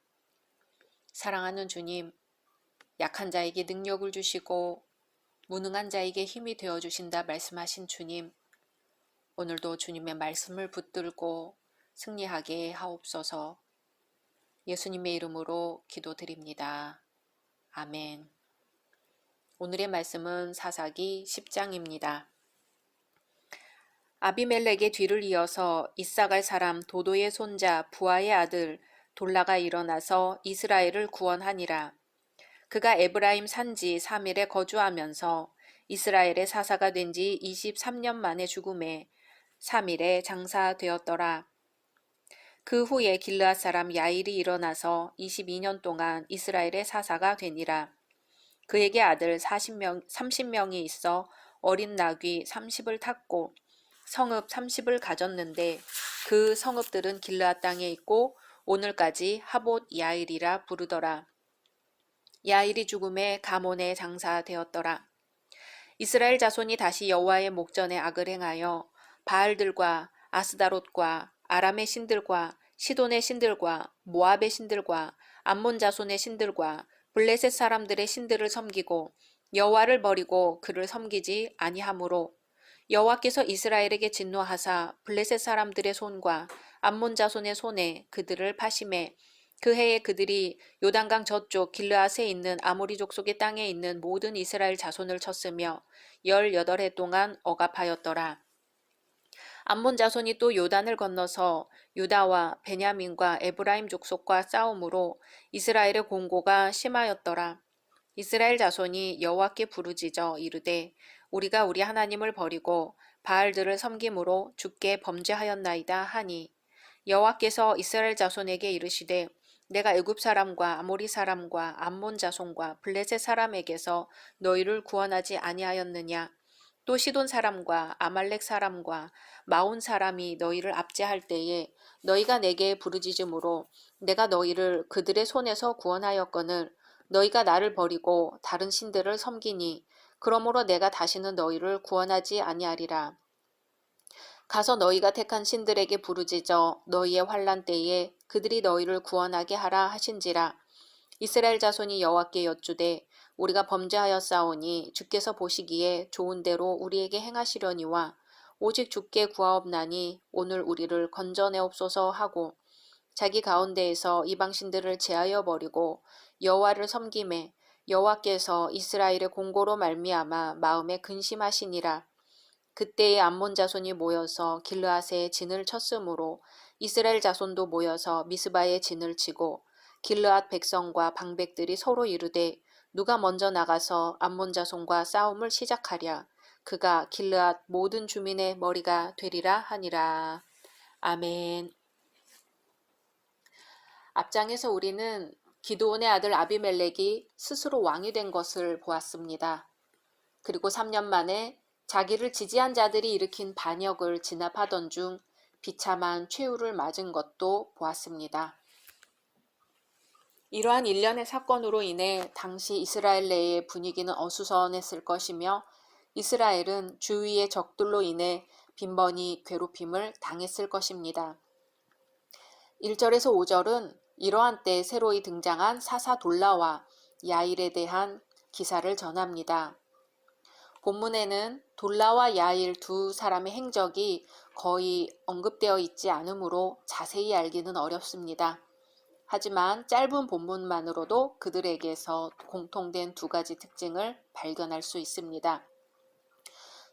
사랑하는 주님, 약한 자에게 능력을 주시고 무능한 자에게 힘이 되어주신다 말씀하신 주님, 오늘도 주님의 말씀을 붙들고 승리하게 하옵소서. 예수님의 이름으로 기도드립니다. 아멘. 오늘의 말씀은 사사기 10장입니다. 아비멜렉의 뒤를 이어서 이사갈 사람 도도의 손자 부하의 아들 돌라가 일어나서 이스라엘을 구원하니라. 그가 에브라임 산지 사밀에 거주하면서 이스라엘의 사사가 된 지 23년 만에 죽음에 3일에 장사되었더라. 그 후에 길르앗 사람 야일이 일어나서 22년 동안 이스라엘의 사사가 되니라. 그에게 아들 30명이 있어 어린 나귀 30을 탔고 성읍 30을 가졌는데 그 성읍들은 길르앗 땅에 있고 오늘까지 하봇 야일이라 부르더라. 야일이 죽음에 가몬에 장사되었더라. 이스라엘 자손이 다시 여호와의 목전에 악을 행하여 바알들과 아스다롯과 아람의 신들과 시돈의 신들과 모압의 신들과 암몬 자손의 신들과 블레셋 사람들의 신들을 섬기고 여호와를 버리고 그를 섬기지 아니하므로 여호와께서 이스라엘에게 진노하사 블레셋 사람들의 손과 암몬 자손의 손에 그들을 파심해 그 해에 그들이 요단강 저쪽 길르앗에 있는 아모리 족속의 땅에 있는 모든 이스라엘 자손을 쳤으며 18해 동안 억압하였더라. 암몬 자손이 또 요단을 건너서 유다와 베냐민과 에브라임 족속과 싸움으로 이스라엘의 공고가 심하였더라. 이스라엘 자손이 여호와께 부르짖어 이르되 우리가 우리 하나님을 버리고 바알들을 섬김으로 주께 범죄하였나이다 하니 여호와께서 이스라엘 자손에게 이르시되 내가 애굽 사람과 아모리 사람과 암몬 자손과 블레셋 사람에게서 너희를 구원하지 아니하였느냐. 또 시돈 사람과 아말렉 사람과 마온 사람이 너희를 압제할 때에 너희가 내게 부르짖음으로 내가 너희를 그들의 손에서 구원하였거늘 너희가 나를 버리고 다른 신들을 섬기니 그러므로 내가 다시는 너희를 구원하지 아니하리라. 가서 너희가 택한 신들에게 부르짖어 너희의 환난 때에 그들이 너희를 구원하게 하라 하신지라. 이스라엘 자손이 여호와께 여쭈되 우리가 범죄하였사오니 주께서 보시기에 좋은 대로 우리에게 행하시려니와 오직 주께 구하옵나니 오늘 우리를 건져내옵소서 하고 자기 가운데에서 이방신들을 제하여 버리고 여호와를 섬김에 여호와께서 이스라엘의 공고로 말미암아 마음에 근심하시니라. 그때에 암몬 자손이 모여서 길르앗에 진을 쳤으므로 이스라엘 자손도 모여서 미스바에 진을 치고 길르앗 백성과 방백들이 서로 이르되 누가 먼저 나가서 암몬 자손과 싸움을 시작하랴. 그가 길르앗 모든 주민의 머리가 되리라 하니라. 아멘. 앞장에서 우리는 기드온의 아들 아비멜렉이 스스로 왕이 된 것을 보았습니다. 그리고 3년 만에 자기를 지지한 자들이 일으킨 반역을 진압하던 중 비참한 최후를 맞은 것도 보았습니다. 이러한 일련의 사건으로 인해 당시 이스라엘 내의 분위기는 어수선했을 것이며 이스라엘은 주위의 적들로 인해 빈번히 괴롭힘을 당했을 것입니다. 1절에서 5절은 이러한 때 새로이 등장한 사사 돌라와 야일에 대한 기사를 전합니다. 본문에는 돌라와 야일 두 사람의 행적이 거의 언급되어 있지 않으므로 자세히 알기는 어렵습니다. 하지만 짧은 본문만으로도 그들에게서 공통된 두 가지 특징을 발견할 수 있습니다.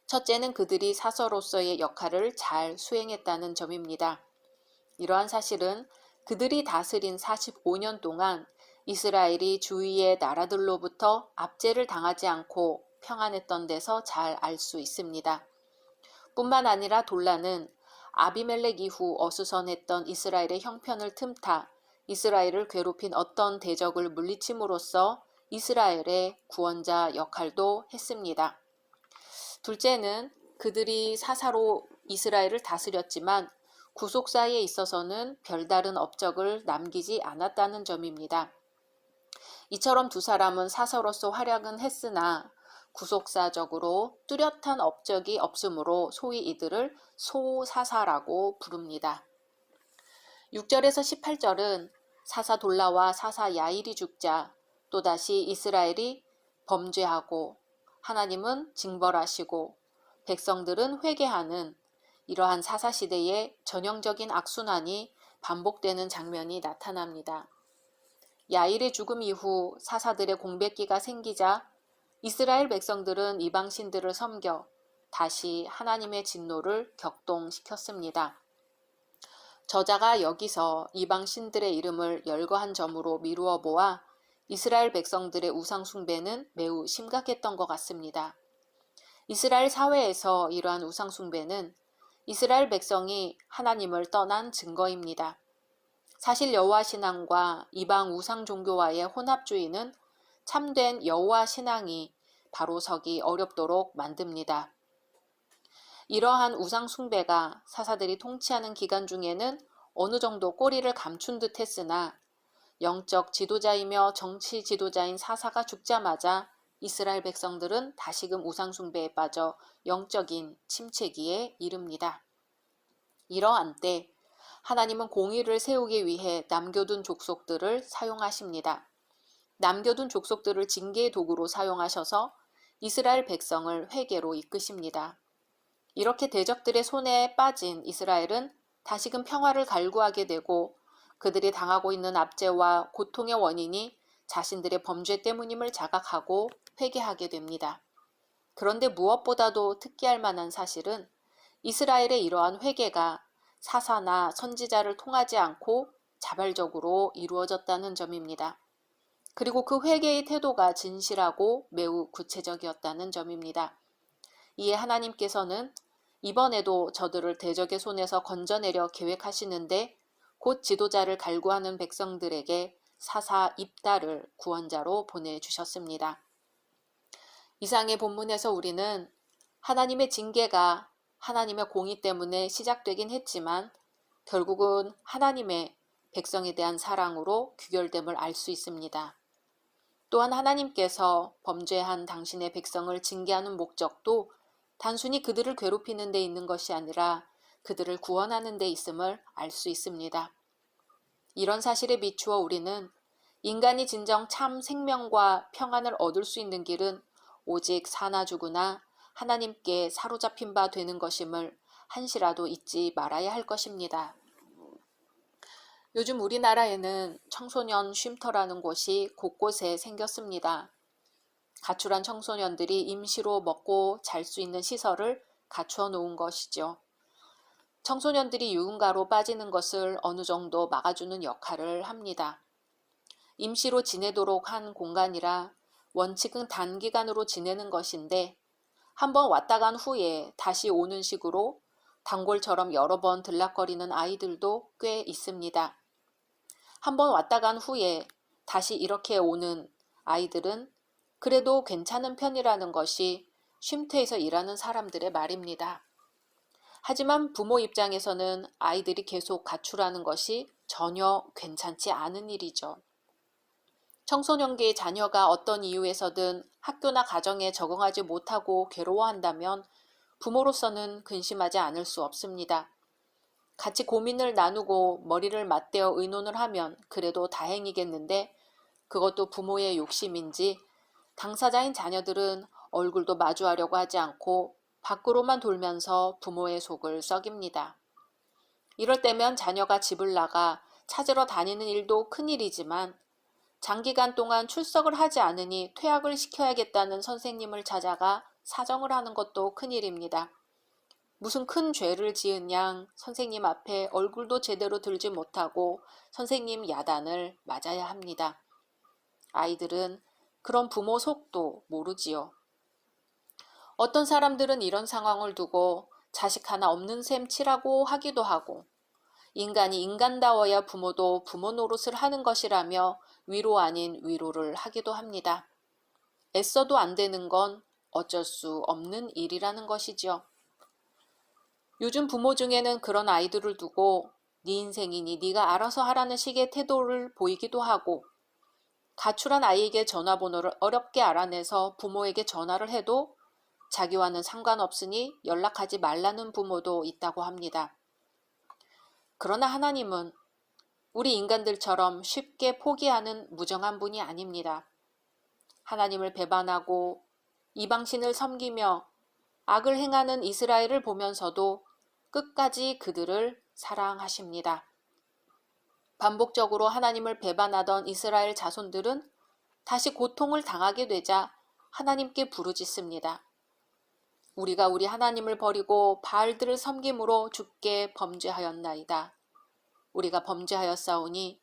첫째는 그들이 사서로서의 역할을 잘 수행했다는 점입니다. 이러한 사실은 그들이 다스린 45년 동안 이스라엘이 주위의 나라들로부터 압제를 당하지 않고 평안했던 데서 잘 알 수 있습니다. 뿐만 아니라 돌라는 아비멜렉 이후 어수선했던 이스라엘의 형편을 틈타 이스라엘을 괴롭힌 어떤 대적을 물리침으로써 이스라엘의 구원자 역할도 했습니다. 둘째는 그들이 사사로 이스라엘을 다스렸지만 구속사에 있어서는 별다른 업적을 남기지 않았다는 점입니다. 이처럼 두 사람은 사사로서 활약은 했으나 구속사적으로 뚜렷한 업적이 없으므로 소위 이들을 소사사라고 부릅니다. 6절에서 18절은 사사 돌라와 사사 야일이 죽자 또다시 이스라엘이 범죄하고 하나님은 징벌하시고 백성들은 회개하는 이러한 사사시대의 전형적인 악순환이 반복되는 장면이 나타납니다. 야일의 죽음 이후 사사들의 공백기가 생기자 이스라엘 백성들은 이방신들을 섬겨 다시 하나님의 진노를 격동시켰습니다. 저자가 여기서 이방신들의 이름을 열거한 점으로 미루어 보아 이스라엘 백성들의 우상 숭배는 매우 심각했던 것 같습니다. 이스라엘 사회에서 이러한 우상숭배는 이스라엘 백성이 하나님을 떠난 증거입니다. 사실 여호와 신앙과 이방 우상 종교와의 혼합주의는 참된 여호와 신앙이 바로 서기 어렵도록 만듭니다. 이러한 우상 숭배가 사사들이 통치하는 기간 중에는 어느 정도 꼬리를 감춘 듯 했으나 영적 지도자이며 정치 지도자인 사사가 죽자마자 이스라엘 백성들은 다시금 우상 숭배에 빠져 영적인 침체기에 이릅니다. 이러한 때 하나님은 공의를 세우기 위해 남겨둔 족속들을 사용하십니다. 남겨둔 족속들을 징계의 도구로 사용하셔서 이스라엘 백성을 회개로 이끄십니다. 이렇게 대적들의 손에 빠진 이스라엘은 다시금 평화를 갈구하게 되고 그들이 당하고 있는 압제와 고통의 원인이 자신들의 범죄 때문임을 자각하고 회개하게 됩니다. 그런데 무엇보다도 특기할 만한 사실은 이스라엘의 이러한 회개가 사사나 선지자를 통하지 않고 자발적으로 이루어졌다는 점입니다. 그리고 그 회개의 태도가 진실하고 매우 구체적이었다는 점입니다. 이에 하나님께서는 이번에도 저들을 대적의 손에서 건져내려 계획하시는데 곧 지도자를 갈구하는 백성들에게 사사 입다를 구원자로 보내주셨습니다. 이상의 본문에서 우리는 하나님의 징계가 하나님의 공의 때문에 시작되긴 했지만 결국은 하나님의 백성에 대한 사랑으로 귀결됨을 알 수 있습니다. 또한 하나님께서 범죄한 당신의 백성을 징계하는 목적도 단순히 그들을 괴롭히는 데 있는 것이 아니라 그들을 구원하는 데 있음을 알 수 있습니다. 이런 사실에 비추어 우리는 인간이 진정 참 생명과 평안을 얻을 수 있는 길은 오직 사나 죽으나 하나님께 사로잡힌 바 되는 것임을 한시라도 잊지 말아야 할 것입니다. 요즘 우리나라에는 청소년 쉼터라는 곳이 곳곳에 생겼습니다. 가출한 청소년들이 임시로 먹고 잘 수 있는 시설을 갖추어 놓은 것이죠. 청소년들이 유흥가로 빠지는 것을 어느 정도 막아주는 역할을 합니다. 임시로 지내도록 한 공간이라 원칙은 단기간으로 지내는 것인데 한번 왔다 간 후에 다시 오는 식으로 단골처럼 여러 번 들락거리는 아이들도 꽤 있습니다. 한번 왔다 간 후에 다시 이렇게 오는 아이들은 그래도 괜찮은 편이라는 것이 쉼터에서 일하는 사람들의 말입니다. 하지만 부모 입장에서는 아이들이 계속 가출하는 것이 전혀 괜찮지 않은 일이죠. 청소년기의 자녀가 어떤 이유에서든 학교나 가정에 적응하지 못하고 괴로워한다면 부모로서는 근심하지 않을 수 없습니다. 같이 고민을 나누고 머리를 맞대어 의논을 하면 그래도 다행이겠는데 그것도 부모의 욕심인지 당사자인 자녀들은 얼굴도 마주하려고 하지 않고 밖으로만 돌면서 부모의 속을 썩입니다. 이럴 때면 자녀가 집을 나가 찾으러 다니는 일도 큰일이지만 장기간 동안 출석을 하지 않으니 퇴학을 시켜야겠다는 선생님을 찾아가 사정을 하는 것도 큰일입니다. 무슨 큰 죄를 지은 양 선생님 앞에 얼굴도 제대로 들지 못하고 선생님 야단을 맞아야 합니다. 아이들은 그런 부모 속도 모르지요. 어떤 사람들은 이런 상황을 두고 자식 하나 없는 셈 치라고 하기도 하고 인간이 인간다워야 부모도 부모 노릇을 하는 것이라며 위로 아닌 위로를 하기도 합니다. 애써도 안 되는 건 어쩔 수 없는 일이라는 것이죠. 요즘 부모 중에는 그런 아이들을 두고 네 인생이니 네가 알아서 하라는 식의 태도를 보이기도 하고 가출한 아이에게 전화번호를 어렵게 알아내서 부모에게 전화를 해도 자기와는 상관없으니 연락하지 말라는 부모도 있다고 합니다. 그러나 하나님은 우리 인간들처럼 쉽게 포기하는 무정한 분이 아닙니다. 하나님을 배반하고 이방신을 섬기며 악을 행하는 이스라엘을 보면서도 끝까지 그들을 사랑하십니다. 반복적으로 하나님을 배반하던 이스라엘 자손들은 다시 고통을 당하게 되자 하나님께 부르짖습니다. 우리가 우리 하나님을 버리고 바알들을 섬김으로 주께 범죄하였나이다. 우리가 범죄하였사오니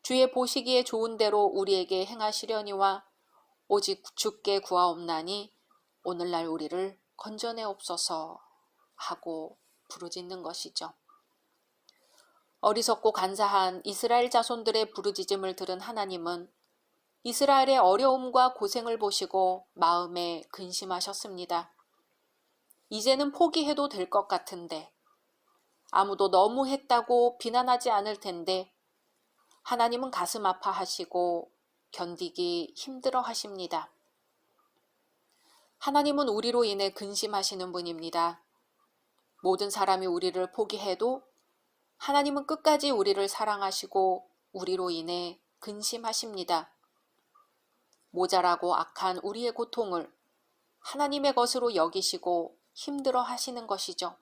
주의 보시기에 좋은 대로 우리에게 행하시려니와 오직 주께 구하옵나니 오늘날 우리를 건져내옵소서 하고 부르짖는 것이죠. 어리석고 간사한 이스라엘 자손들의 부르짖음을 들은 하나님은 이스라엘의 어려움과 고생을 보시고 마음에 근심하셨습니다. 이제는 포기해도 될 것 같은데, 아무도 너무 했다고 비난하지 않을 텐데, 하나님은 가슴 아파하시고 견디기 힘들어 하십니다. 하나님은 우리로 인해 근심하시는 분입니다. 모든 사람이 우리를 포기해도 하나님은 끝까지 우리를 사랑하시고 우리로 인해 근심하십니다. 모자라고 악한 우리의 고통을 하나님의 것으로 여기시고 힘들어 하시는 것이죠.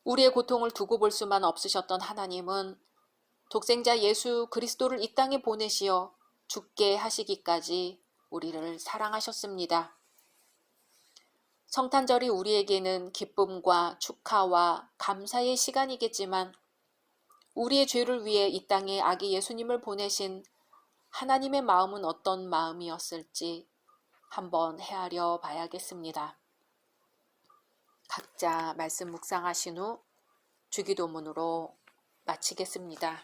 우리의 고통을 두고 볼 수만 없으셨던 하나님은 독생자 예수 그리스도를 이 땅에 보내시어 죽게 하시기까지 우리를 사랑하셨습니다. 성탄절이 우리에게는 기쁨과 축하와 감사의 시간이겠지만 우리의 죄를 위해 이 땅에 아기 예수님을 보내신 하나님의 마음은 어떤 마음이었을지 한번 헤아려 봐야겠습니다. 각자 말씀 묵상하신 후 주기도문으로 마치겠습니다.